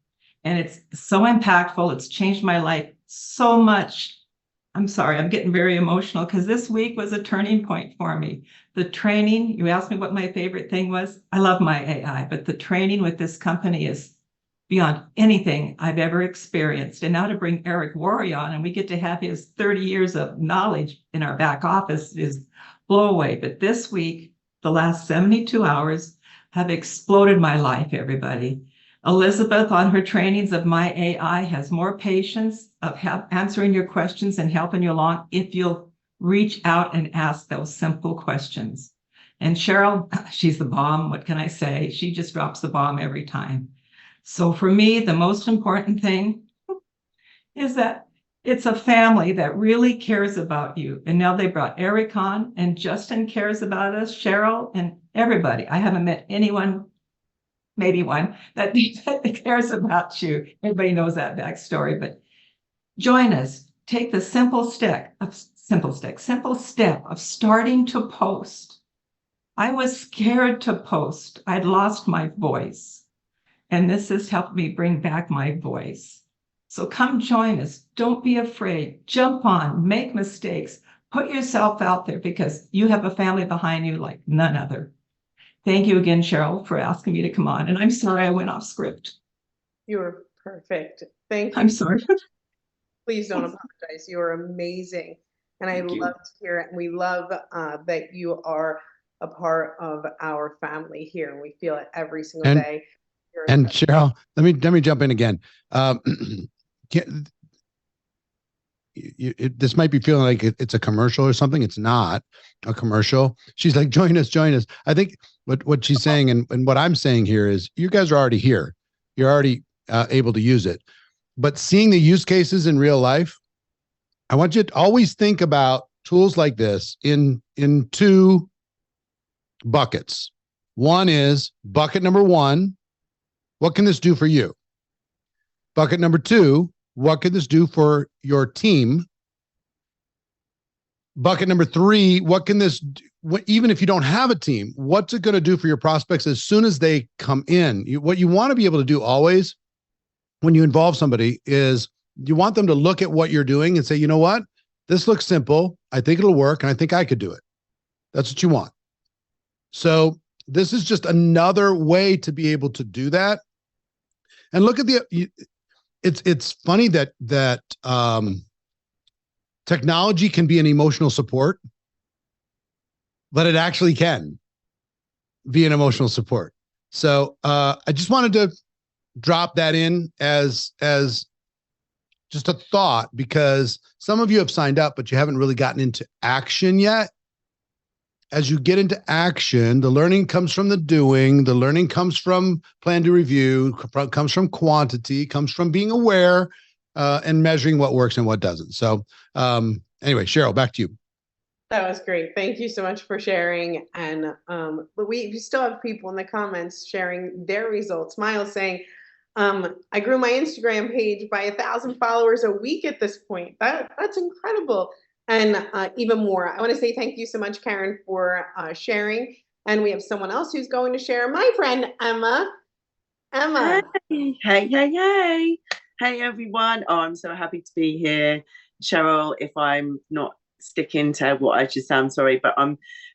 it's so impactful. It's changed my life so much. I'm sorry, I'm getting very emotional because this week was a turning point for me. The training, you asked me what my favorite thing was. I love my AI, but the training with this company is beyond anything I've ever experienced. And now to bring Eric Worre on, and we get to have his 30 years of knowledge in our back office is blow away. But this week, the last 72 hours have exploded my life, everybody. Elizabeth, on her trainings of my AI, has more patience of answering your questions and helping you along if you'll reach out and ask those simple questions. And Cheryl, she's the bomb. What can I say? She just drops the bomb every time. So for me, the most important thing is that it's a family that really cares about you. And now they brought Eric on, and Justin cares about us, Cheryl, and everybody. I haven't met anyone, maybe one, that cares about you. Everybody knows that backstory, but join us. Take the simple step of starting to post. I was scared to post. I'd lost my voice. And this has helped me bring back my voice. So come join us. Don't be afraid. Jump on, make mistakes, put yourself out there because you have a family behind you like none other. Thank you again, Cheryl, for asking me to come on. And I'm sorry I went off script. You were perfect. Thank you. I'm sorry. Please don't apologize. You're amazing. And I love to hear it. And we love that you are a part of our family here. And we feel it every single day. And Cheryl, let me jump in again. This might be feeling like it's a commercial or something. It's not a commercial. She's like, join us. I think what she's saying and what I'm saying here is you guys are already here. You're already able to use it. But seeing the use cases in real life, I want you to always think about tools like this in two buckets. One is bucket number one. What can this do for you? Bucket number two, what can this do for your team? Bucket number three, what can this do, even if you don't have a team, what's it going to do for your prospects as soon as they come in? What you want to be able to do always when you involve somebody is you want them to look at what you're doing and say, you know what? This looks simple. I think it'll work, and I think I could do it. That's what you want. So this is just another way to be able to do that. And look at it's funny that technology can be an emotional support, but it actually can be an emotional support. So I just wanted to drop that in as just a thought, because some of you have signed up, but you haven't really gotten into action yet. As you get into action, the learning comes from the doing. The learning comes from plan to review, comes from quantity, comes from being aware and measuring what works and what doesn't. So anyway, Cheryl, back to you. That was great. Thank you so much for sharing. And we still have people in the comments sharing their results. Miles saying, I grew my Instagram page by 1,000 followers a week at this point. That's incredible. And even more. I want to say thank you so much, Karen, for sharing. And we have someone else who's going to share. My friend, Emma. Emma. Hey, everyone. Oh, I'm so happy to be here. Cheryl, if I'm not sticking to what I just say, I'm sorry. But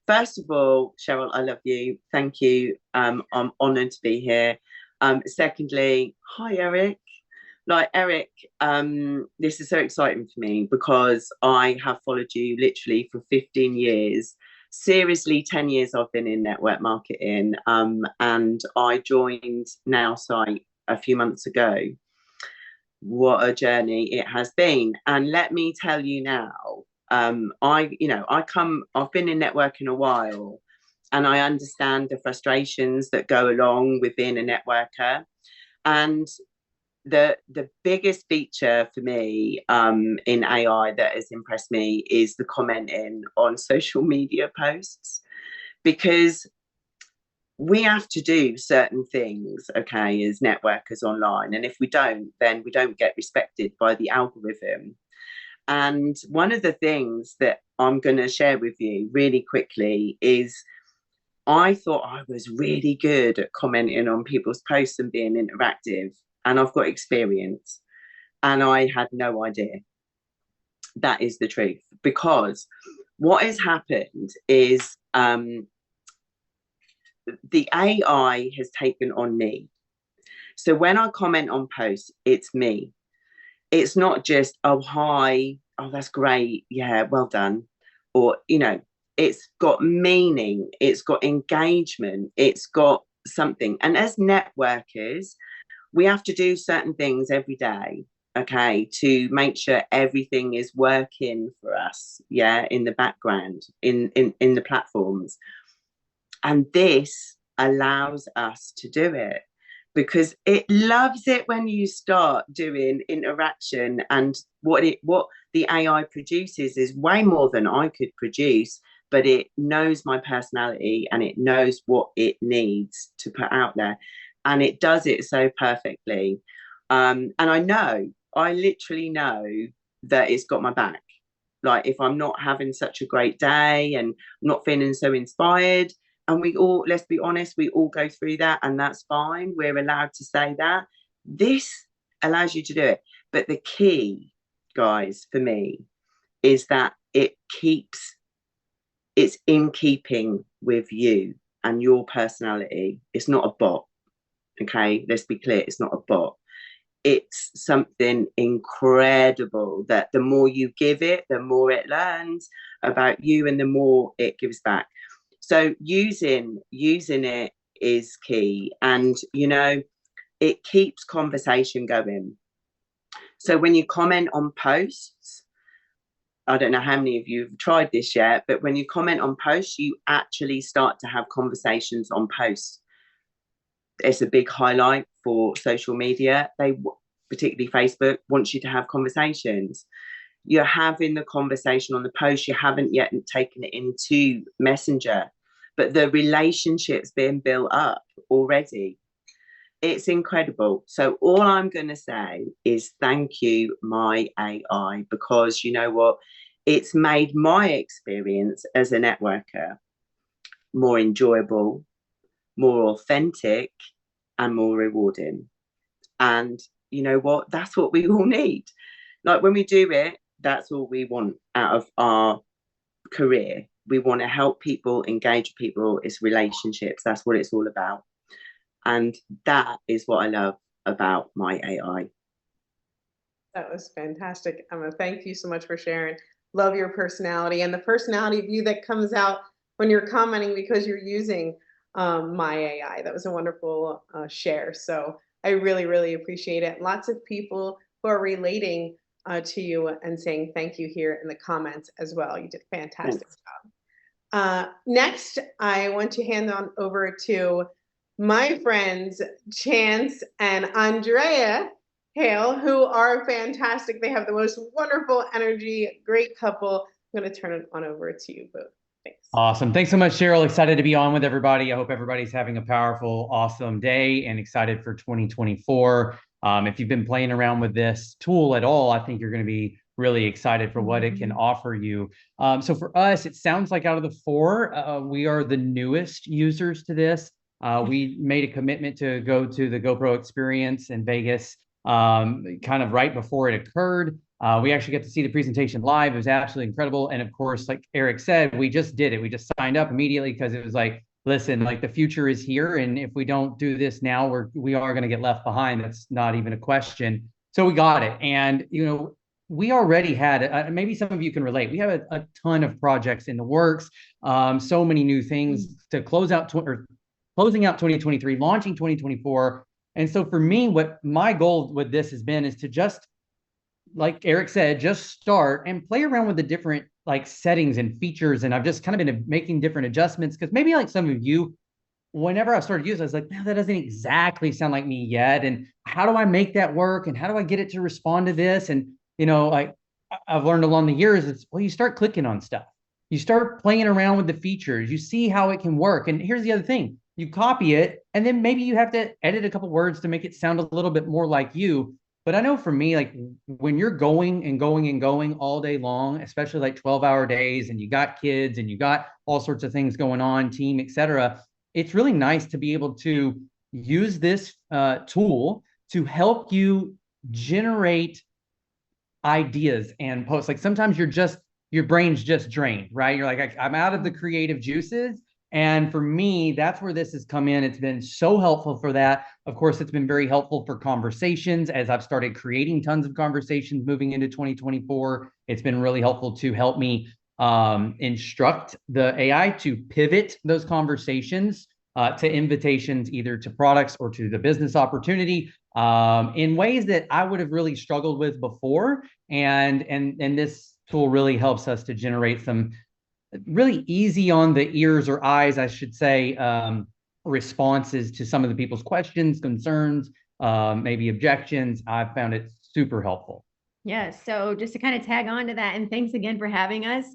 first of all, Cheryl, I love you. Thank you. I'm honoured to be here. Secondly, hi, Eric. Like, Eric, this is so exciting for me because I have followed you literally for 15 years. Seriously, 10 years I've been in network marketing, and I joined Nowsite a few months ago. What a journey it has been. And let me tell you now, I've been in networking a while, and I understand the frustrations that go along with being a networker. And the biggest feature for me in AI that has impressed me is the commenting on social media posts, because we have to do certain things, okay, as networkers online. And if we don't, then we don't get respected by the algorithm. And one of the things that I'm going to share with you really quickly is I thought I was really good at commenting on people's posts and being interactive, and I've got experience, and I had no idea. That is the truth, because what has happened is the AI has taken on me. So when I comment on posts, it's me. It's not just, oh, hi, oh, that's great, yeah, well done. Or, you know, it's got meaning, it's got engagement, it's got something. And as networkers, we have to do certain things every day, okay, to make sure everything is working for us, yeah, in the background, in the platforms. And this allows us to do it, because it loves it when you start doing interaction, and what the AI produces is way more than I could produce, but it knows my personality and it knows what it needs to put out there, and it does it so perfectly. And I literally know that it's got my back. Like if I'm not having such a great day and not feeling so inspired, and we all, let's be honest, we all go through that, and that's fine. We're allowed to say that. This allows you to do it. But the key, guys, for me, is that it's in keeping with you and your personality. It's not a bot. Okay, let's be clear, it's not a bot. It's something incredible that the more you give it, the more it learns about you and the more it gives back. So using it is key, and it keeps conversation going. So when you comment on posts, I don't know how many of you have tried this yet, but when you comment on posts, you actually start to have conversations on posts. It's a big highlight for social media. They, particularly Facebook, wants you to have conversations. You're having the conversation on the post. You haven't yet taken it into Messenger, but the relationship's being built up already. It's incredible. So all I'm going to say is thank you, my AI, because you know what? It's made my experience as a networker more enjoyable, more authentic, and more rewarding. And you know what? That's what we all need. Like when we do it, that's all we want out of our career. We want to help people, engage people. It's relationships. That's what it's all about. And that is what I love about my AI. That was fantastic, Emma. Thank you so much for sharing. Love your personality and the personality of you that comes out when you're commenting because you're using my AI. That was a wonderful share. So I really, really appreciate it. Lots of people who are relating to you and saying thank you here in the comments as well. You did a fantastic job. Next, I want to hand on over to my friends Chance and Andrea Hale, who are fantastic. They have the most wonderful energy, great couple. I'm going to turn it on over to you both. Thanks. Awesome. Thanks so much, Cheryl. Excited to be on with everybody. I hope everybody's having a powerful, awesome day and excited for 2024. If you've been playing around with this tool at all, I think you're going to be really excited for what it can offer you. So for us, it sounds like out of the four, we are the newest users to this. We made a commitment to go to the GoPro experience in Vegas kind of right before it occurred. We actually got to see the presentation live. It was absolutely incredible. And of course, like Eric said, we just did it. We just signed up immediately because it was like, listen, like the future is here. And if we don't do this now, we are going to get left behind. That's not even a question. So we got it. And, we already had, maybe some of you can relate. We have a ton of projects in the works, so many new things to closing out 2023, launching 2024. And so for me, what my goal with this has been is to just, like Eric said, just start and play around with the different like settings and features. And I've just kind of been making different adjustments because maybe like some of you, whenever I started using it, I was like, man, that doesn't exactly sound like me yet. And how do I make that work? And how do I get it to respond to this? And, like I've learned along the years, it's, well, you start clicking on stuff. You start playing around with the features. You see how it can work. And here's the other thing. You copy it, and then maybe you have to edit a couple words to make it sound a little bit more like you. But I know for me, like when you're going and going and going all day long, especially like 12-hour days, and you got kids and you got all sorts of things going on, team, etc., it's really nice to be able to use this tool to help you generate ideas and posts. Like sometimes your brain's just drained, right? You're like, I'm out of the creative juices. And for me, that's where this has come in. It's been so helpful for that. Of course, it's been very helpful for conversations as I've started creating tons of conversations moving into 2024. It's been really helpful to help me instruct the AI to pivot those conversations to invitations, either to products or to the business opportunity in ways that I would have really struggled with before. And this tool really helps us to generate some really easy on the ears or eyes, I should say, responses to some of the people's questions, concerns, maybe objections. I've found it super helpful. Yeah, so just to kind of tag on to that, and thanks again for having us.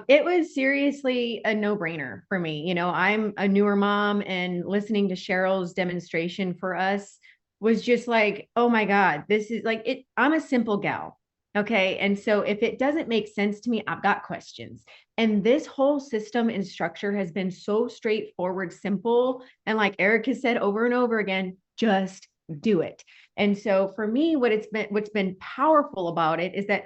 It was seriously a no-brainer for me. You know, I'm a newer mom, and listening to Cheryl's demonstration for us was just like, oh my God, this is like it. I'm a simple gal. Okay. And so if it doesn't make sense to me, I've got questions. And this whole system and structure has been so straightforward, simple. And like Eric has said over and over again, just do it. And so for me, what's been powerful about it is that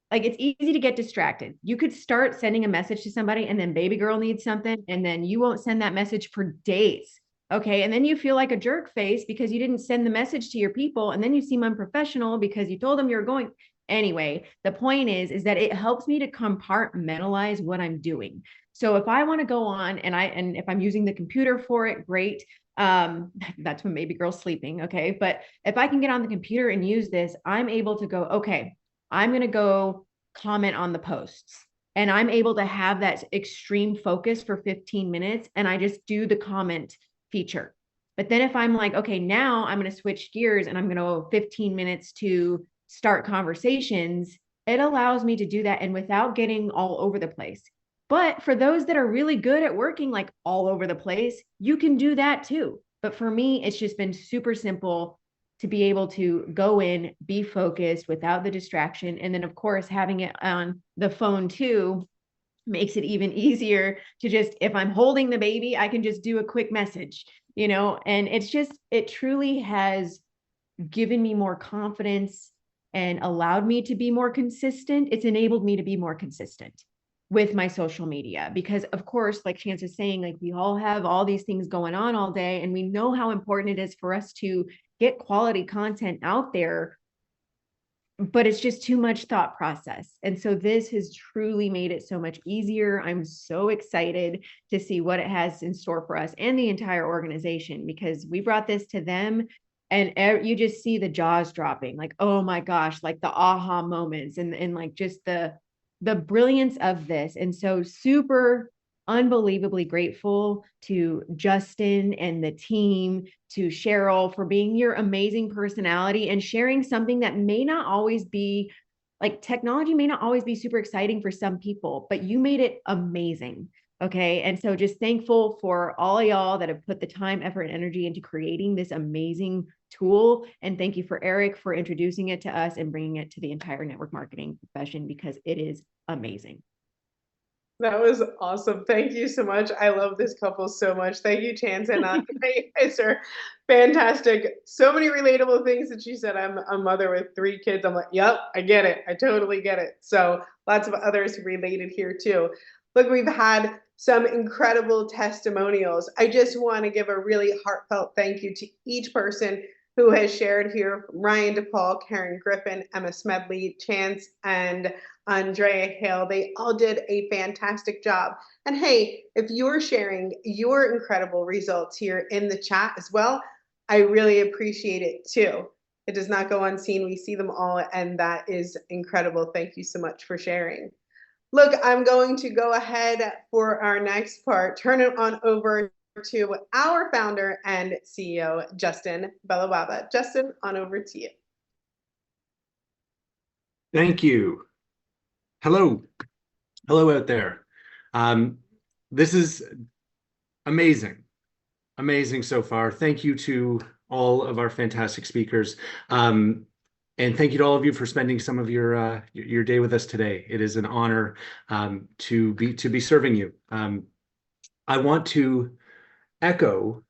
like it's easy to get distracted. You could start sending a message to somebody and then baby girl needs something and then you won't send that message for days. Okay. And then you feel like a jerk face because you didn't send the message to your people and then you seem unprofessional because you told them you're going. Anyway, the point is that it helps me to compartmentalize what I'm doing. So if I want to go on and if I'm using the computer for it, great. That's when baby girl's sleeping. Okay. But if I can get on the computer and use this, I'm able to go, okay, I'm going to go comment on the posts. And I'm able to have that extreme focus for 15 minutes and I just do the comment feature. But then if I'm like, okay, now I'm going to switch gears and I'm going to go 15 minutes to start conversations, it allows me to do that and without getting all over the place. But for those that are really good at working like all over the place, you can do that too. But for me, it's just been super simple to be able to go in, be focused without the distraction. And then, of course, having it on the phone too makes it even easier to just, if I'm holding the baby, I can just do a quick message, you know, and it's just, it truly has given me more confidence and allowed me to be more consistent. It's enabled me to be more consistent with my social media because of course, like Chance is saying, like we all have all these things going on all day and we know how important it is for us to get quality content out there, but it's just too much thought process. And so this has truly made it so much easier. I'm so excited to see what it has in store for us and the entire organization because we brought this to them and you just see the jaws dropping, like, oh my gosh, like the aha moments and like just the brilliance of this. And so super unbelievably grateful to Justin and the team, to Cheryl for being your amazing personality and sharing something that may not always be like technology may not always be super exciting for some people, but you made it amazing. Okay. And so just thankful for all y'all that have put the time, effort, and energy into creating this amazing tool. And thank you for Eric for introducing it to us and bringing it to the entire network marketing profession because it is amazing. That was awesome. Thank you so much. I love this couple so much. Thank you, Chance and Andre. You guys are fantastic. So many relatable things that she said. I'm a mother with 3 kids. I'm like, yep, I get it. I totally get it. So lots of others related here too. Look, we've had some incredible testimonials. I just want to give a really heartfelt thank you to each person who has shared here, from Ryan DePaul, Karen Griffin, Emma Smedley, Chance, and Andrea Hale. They all did a fantastic job. And hey, if you're sharing your incredible results here in the chat as well, I really appreciate it too. It does not go unseen. We see them all, and that is incredible. Thank you so much for sharing. Look, I'm going to go ahead for our next part, turn it on over to our founder and CEO, Justin Belawaba. Justin, on over to you. Thank you. Hello. Hello out there. This is amazing. Amazing so far. Thank you to all of our fantastic speakers. And thank you to all of you for spending some of your day with us today. It is an honor to be serving you. I want to echo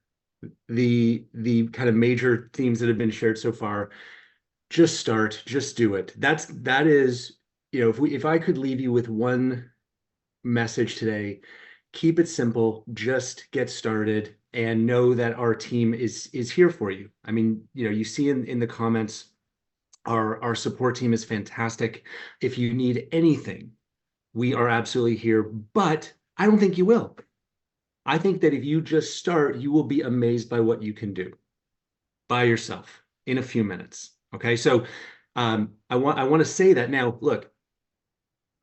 the kind of major themes that have been shared so far. Just start, just do it. That is, you know, if I could leave you with one message today, keep it simple, just get started, and know that our team is here for you. I mean, you know, you see in the comments, our support team is fantastic. If you need anything, we are absolutely here, but I don't think you will. I think that if you just start, you will be amazed by what you can do by yourself in a few minutes. Okay, so I want to say that now. Look,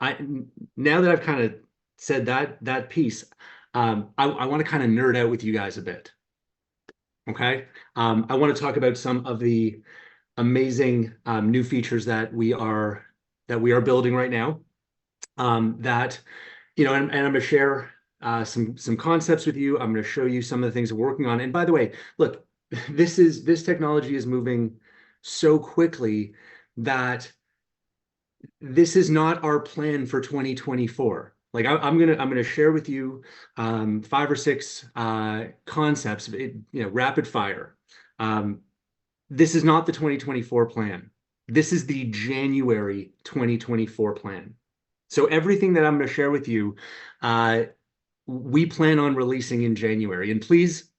now that I've kind of said that piece, I want to kind of nerd out with you guys a bit. Okay, I want to talk about some of the amazing new features that we are building right now. That, you know, and I'm going to share some concepts with you. I'm going to show you some of the things we're working on. And by the way, look, this technology is moving so quickly that this is not our plan for 2024. Like I'm gonna share with you 5 or 6 concepts, you know, rapid fire. This is not the 2024 plan. This is the January 2024 plan. So everything that I'm going to share with you, we plan on releasing in January. And please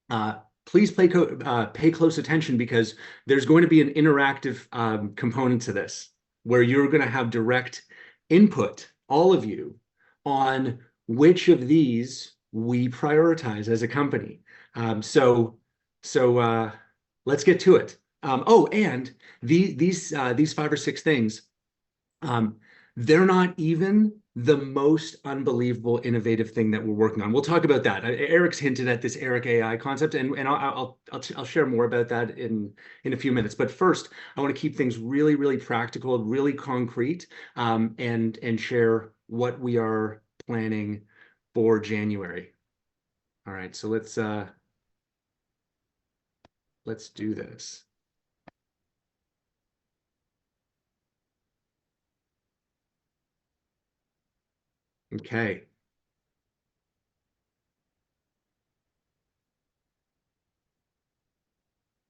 pay close attention, because there's going to be an interactive component to this, where you're going to have direct input, all of you, on which of these we prioritize as a company. So let's get to it. Oh, and these 5 or 6 things, they're not even the most unbelievable innovative thing that we're working on. We'll talk about that. Eric's hinted at this Eric AI concept, and I'll share more about that in a few minutes. But first, I want to keep things really, really practical, really concrete, and share what we are planning for January. All right, so let's do this. Okay.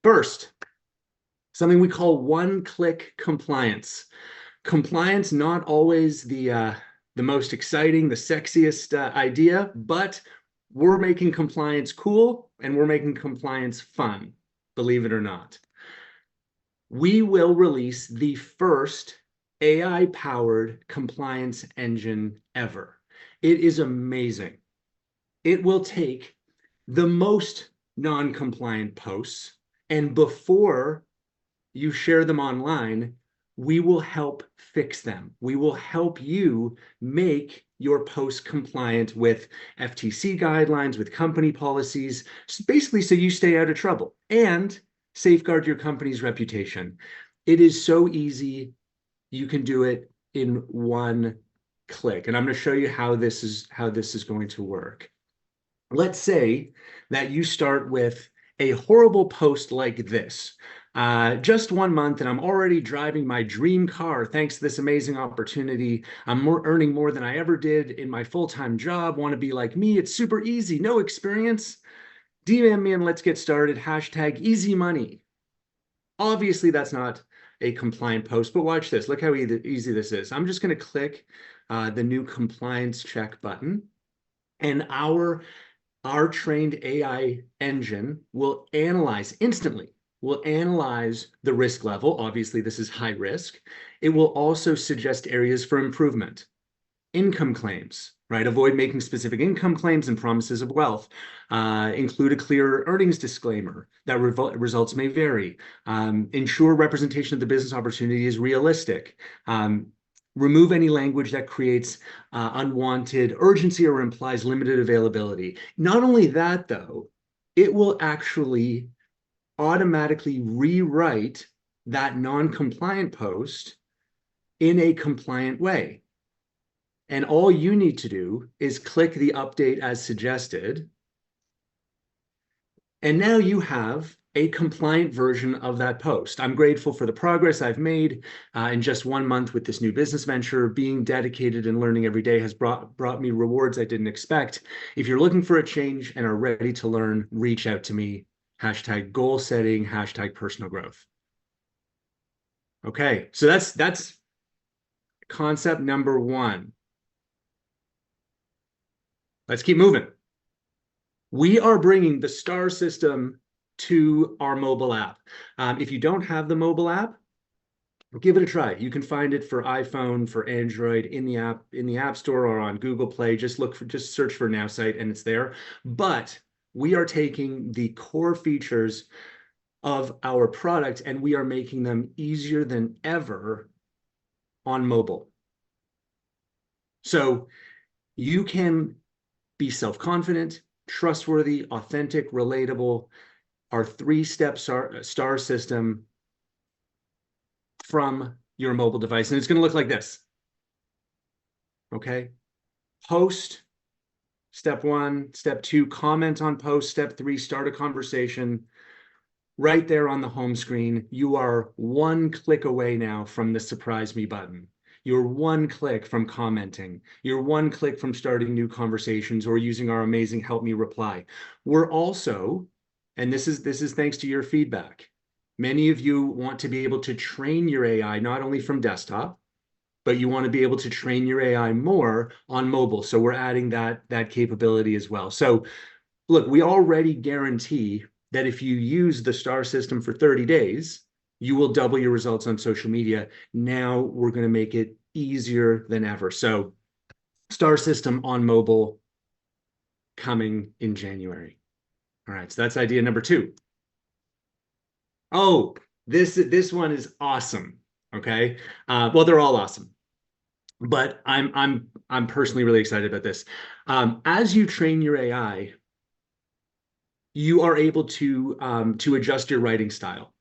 First, something we call one-click compliance. Compliance, not always the most exciting, the sexiest idea, but we're making compliance cool, and we're making compliance fun, believe it or not. We will release the first AI-powered compliance engine ever. It is amazing. It will take the most non-compliant posts, and before you share them online, we will help fix them. We will help you make your post compliant with FTC guidelines, with company policies, basically so you stay out of trouble and safeguard your company's reputation. It is so easy. You can do it in one click. And I'm going to show you how this is going to work. Let's say that you start with a horrible post like this. Just 1 month and I'm already driving my dream car thanks to this amazing opportunity. I'm earning more than I ever did in my full-time job. Want to be like me? It's super easy. No experience. DM me and let's get started. Hashtag easy money. Obviously, that's not a compliant post, but watch this. Look how easy this is. I'm just going to click the new compliance check button, and our trained AI engine will analyze instantly. Will analyze the risk level. Obviously, this is high risk. It will also suggest areas for improvement. Income claims, right? Avoid making specific income claims and promises of wealth. Include a clear earnings disclaimer that results may vary. Ensure representation of the business opportunity is realistic. Remove any language that creates unwanted urgency or implies limited availability. Not only that, though, it will actually automatically rewrite that non-compliant post in a compliant way. And all you need to do is click the update as suggested. And now you have a compliant version of that post. I'm grateful for the progress I've made in just 1 month with this new business venture. Being dedicated and learning every day has brought me rewards I didn't expect. If you're looking for a change and are ready to learn, reach out to me. Hashtag goal setting, hashtag personal growth. Okay, so that's concept number 1. Let's keep moving. We are bringing the STAR system to our mobile app. If you don't have the mobile app, give it a try. You can find it for iPhone, for Android, in the app store or on Google Play. Just search for NowSite and it's there. But we are taking the core features of our product and we are making them easier than ever on mobile. So you can be self-confident, trustworthy, authentic, relatable. Our 3-step STAR system from your mobile device. And it's going to look like this. Okay. Post, step 1. Step 2, comment on post. Step 3, start a conversation. Right there on the home screen, you are 1 click away now from the surprise me button. You're 1 click from commenting. You're 1 click from starting new conversations or using our amazing help me reply. We're also, and this is thanks to your feedback, many of you want to be able to train your AI not only from desktop, but you want to be able to train your AI more on mobile. So we're adding that capability as well. So look, we already guarantee that if you use the STAR system for 30 days, you will double your results on social media. Now we're going to make it easier than ever. So STAR system on mobile coming in January. All right, so that's idea number 2. Oh, this one is awesome. Okay, well, they're all awesome, but I'm personally really excited about this. As you train your AI, you are able to adjust your writing style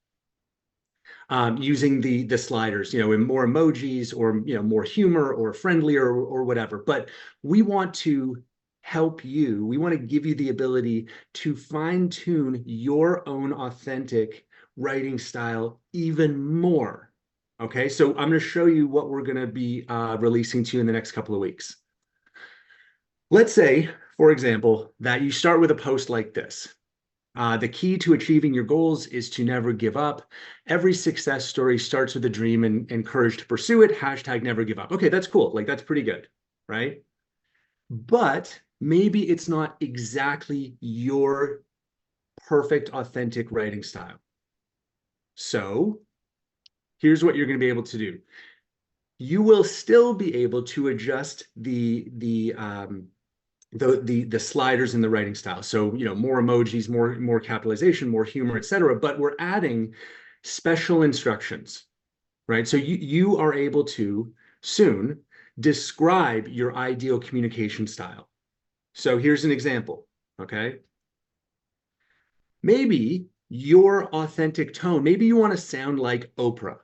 using the sliders, in more emojis or more humor or friendlier or whatever. But we want to help you. We want to give you the ability to fine-tune your own authentic writing style even more. Okay, so I'm going to show you what we're going to be releasing to you in the next couple of weeks. Let's say, for example, that you start with a post like this. The key to achieving your goals is to never give up. Every success story starts with a dream and courage to pursue it. Hashtag never give up. Okay, that's cool. Like, that's pretty good, right? But maybe it's not exactly your perfect, authentic writing style. So here's what you're going to be able to do. You will still be able to adjust the sliders in the writing style. So, more emojis, more capitalization, more humor, etc. But we're adding special instructions, right? So you are able to soon describe your ideal communication style. So here's an example, okay? Maybe your authentic tone, maybe you want to sound like Oprah.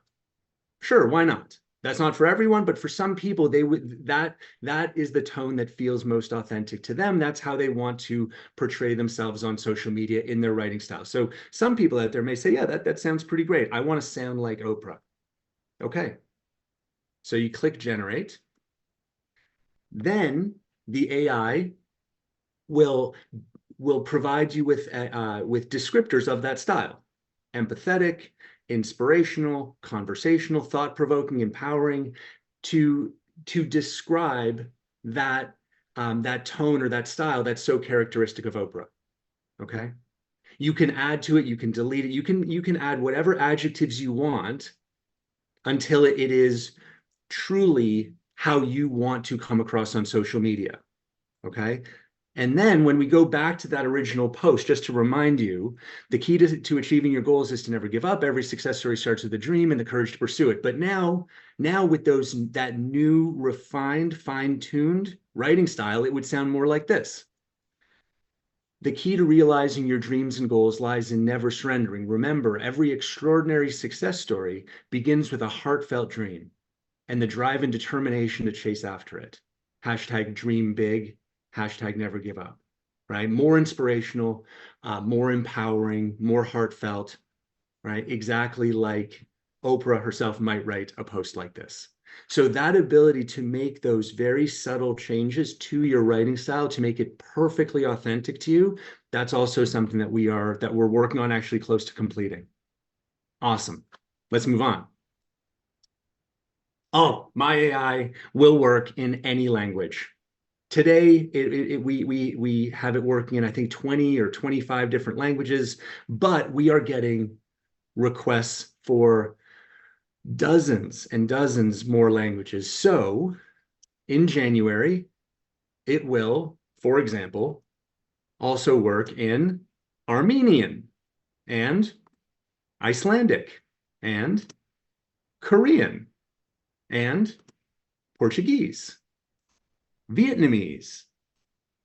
Sure, why not? That's not for everyone, but for some people, that is the tone that feels most authentic to them. That's how they want to portray themselves on social media in their writing style. So some people out there may say, yeah, that sounds pretty great. I want to sound like Oprah. Okay. So you click generate. Then the AI will provide you with descriptors of that style. Empathetic, inspirational, conversational, thought-provoking, empowering, to describe that tone or that style that's so characteristic of Oprah. Okay, you can add to it, you can delete it, you can add whatever adjectives you want until it is truly how you want to come across on social media. Okay. And then when we go back to that original post, just to remind you, the key to achieving your goals is to never give up. Every success story starts with a dream and the courage to pursue it. But now with that new, refined, fine-tuned writing style, it would sound more like this. The key to realizing your dreams and goals lies in never surrendering. Remember, every extraordinary success story begins with a heartfelt dream and the drive and determination to chase after it. Hashtag dream big. Hashtag never give up. right? More inspirational, more empowering, more heartfelt, right? Exactly like Oprah herself might write a post like this. So that ability to make those very subtle changes to your writing style to make it perfectly authentic to you, that's also something that we're working on, actually close to completing. Awesome. Let's move on. Oh, my AI will work in any language. Today, we have it working in, I think, 20 or 25 different languages, but we are getting requests for dozens and dozens more languages. So in January, it will, for example, also work in Armenian and Icelandic and Korean and Portuguese, Vietnamese,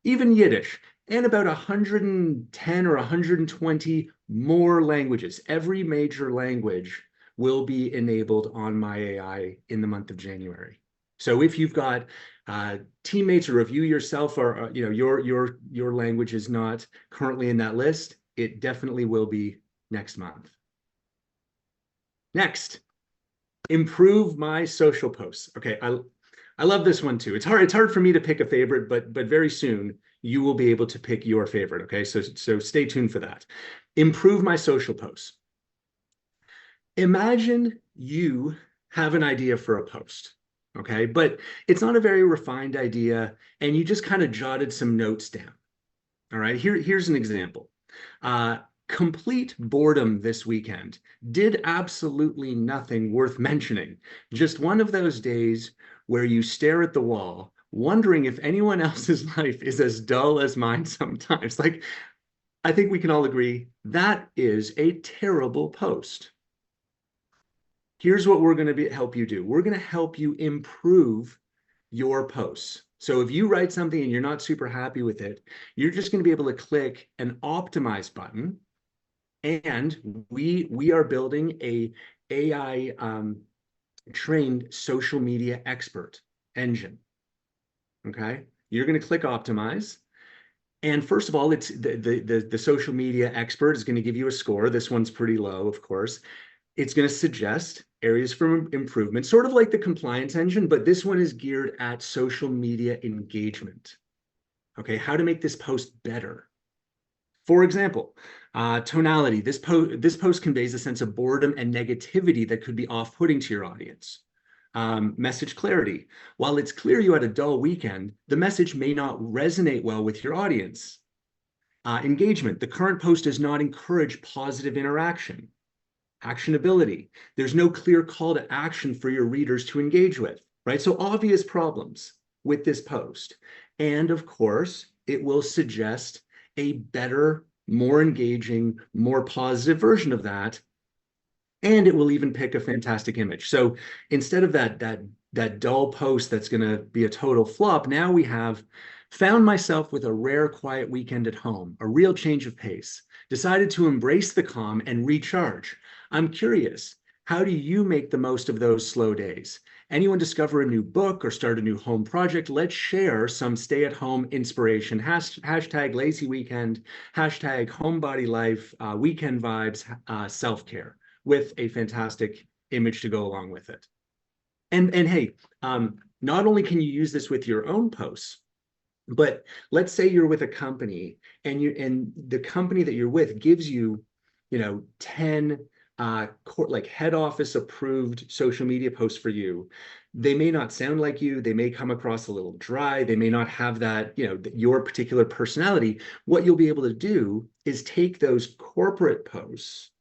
even Yiddish, and about 110 or 120 more languages. Every major language will be enabled on my AI in the month of January. So if you've got teammates, or if you yourself are, your language is not currently in that list, it definitely will be next month. Next, improve my social posts. Okay, I love this one too. It's hard for me to pick a favorite, but very soon you will be able to pick your favorite. Okay, so stay tuned for that. Improve my social posts. Imagine you have an idea for a post, okay, but it's not a very refined idea, and you just kind of jotted some notes down. All right, here's an example. Complete boredom this weekend. Did absolutely nothing worth mentioning. Just one of those days where you stare at the wall, wondering if anyone else's life is as dull as mine sometimes. Like, I think we can all agree that is a terrible post. Here's what we're going to help you do. We're going to help you improve your posts. So if you write something and you're not super happy with it, you're just going to be able to click an optimize button. And we are building a AI trained social media expert engine. Okay, you're going to click optimize. And first of all, it's the social media expert is going to give you a score. This one's pretty low, of course. It's going to suggest areas for improvement, sort of like the compliance engine, but this one is geared at social media engagement. Okay, how to make this post better. For example, tonality. This post conveys a sense of boredom and negativity that could be off-putting to your audience. Message clarity. While it's clear you had a dull weekend, the message may not resonate well with your audience. Engagement. The current post does not encourage positive interaction. Actionability. There's no clear call to action for your readers to engage with, right? So obvious problems with this post. And of course, it will suggest a better, more engaging, more positive version of that. And it will even pick a fantastic image. So instead of that dull post that's going to be a total flop, now we have found myself with a rare quiet weekend at home, a real change of pace, decided to embrace the calm and recharge. I'm curious, how do you make the most of those slow days? Anyone discover a new book or start a new home project? Let's share some stay-at-home inspiration. Hashtag lazy weekend, hashtag homebody life, weekend vibes, self-care, with a fantastic image to go along with it. And hey, not only can you use this with your own posts, but let's say you're with a company and the company that you're with gives you, 10 like head office approved social media posts for you. They may not sound like you. They may come across a little dry. They may not have that, your particular personality. What you'll be able to do is take those corporate posts,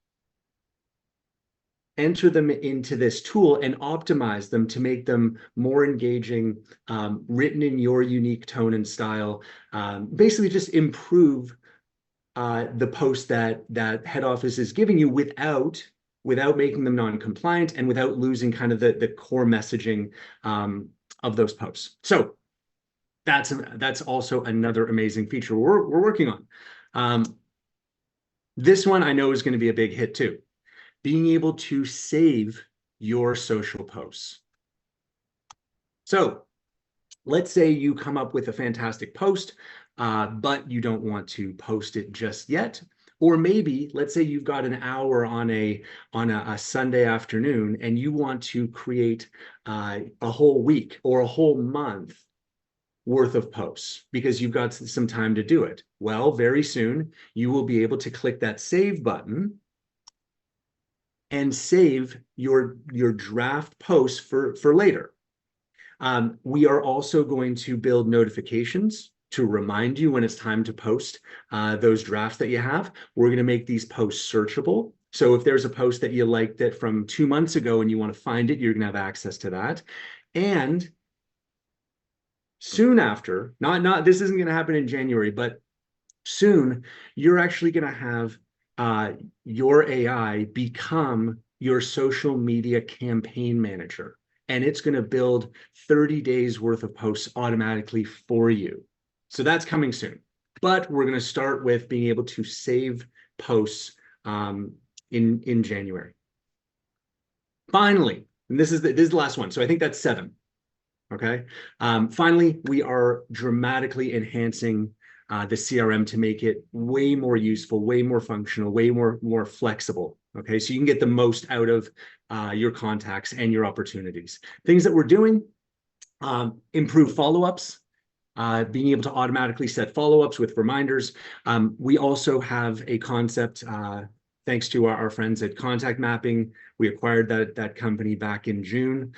enter them into this tool, and optimize them to make them more engaging, written in your unique tone and style. Basically just improve the post that head office is giving you without making them non-compliant and without losing kind of the core messaging of those posts. So that's also another amazing feature we're working on. This one I know is going to be a big hit too. Being able to save your social posts. So let's say you come up with a fantastic post, but you don't want to post it just yet. Or maybe, let's say you've got an hour on a Sunday afternoon and you want to create a whole week or a whole month worth of posts because you've got some time to do it. Well, very soon you will be able to click that save button and save your draft posts for later. We are also going to build notifications to remind you when it's time to post those drafts that you have. We're going to make these posts searchable. So if there's a post that you liked it from 2 months ago and you want to find it, you're going to have access to that. And soon after, not this isn't going to happen in January, but soon you're actually going to have your AI become your social media campaign manager. And it's going to build 30 days worth of posts automatically for you. So that's coming soon. But we're going to start with being able to save posts in January. Finally, and this is the last one. So I think that's 7. Okay. Finally, we are dramatically enhancing the CRM to make it way more useful, way more functional, way more flexible. Okay, so you can get the most out of your contacts and your opportunities. Things that we're doing: improve follow-ups, being able to automatically set follow-ups with reminders. We also have a concept, thanks to our friends at Contact Mapping. We acquired that company back in June.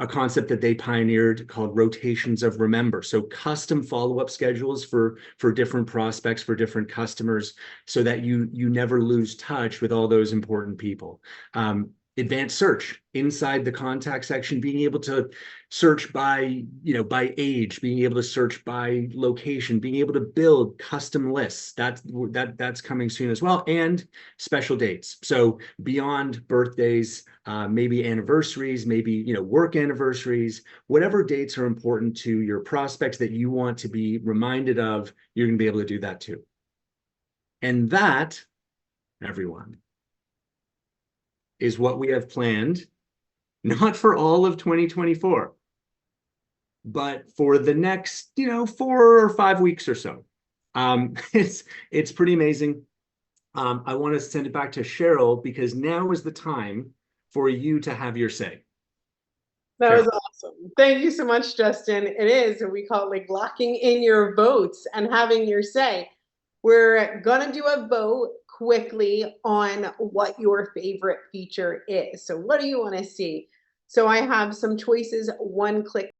A concept that they pioneered called rotations of remember. So custom follow-up schedules for different prospects, for different customers, so that you never lose touch with all those important people. Advanced search inside the contact section, being able to search by age, being able to search by location, being able to build custom lists. That's coming soon as well, and special dates. So beyond birthdays, maybe anniversaries, maybe work anniversaries, whatever dates are important to your prospects that you want to be reminded of, you're going to be able to do that too. And that, everyone, is what we have planned, not for all of 2024, but for the next 4 or 5 weeks or so. It's pretty amazing. I want to send it back to Cheryl because now is the time for you to have your say. That was awesome. Thank you so much, Justin. It is, we call it like locking in your votes and having your say. We're gonna do a vote quickly on what your favorite feature is. So what do you want to see? So I have some choices: one-click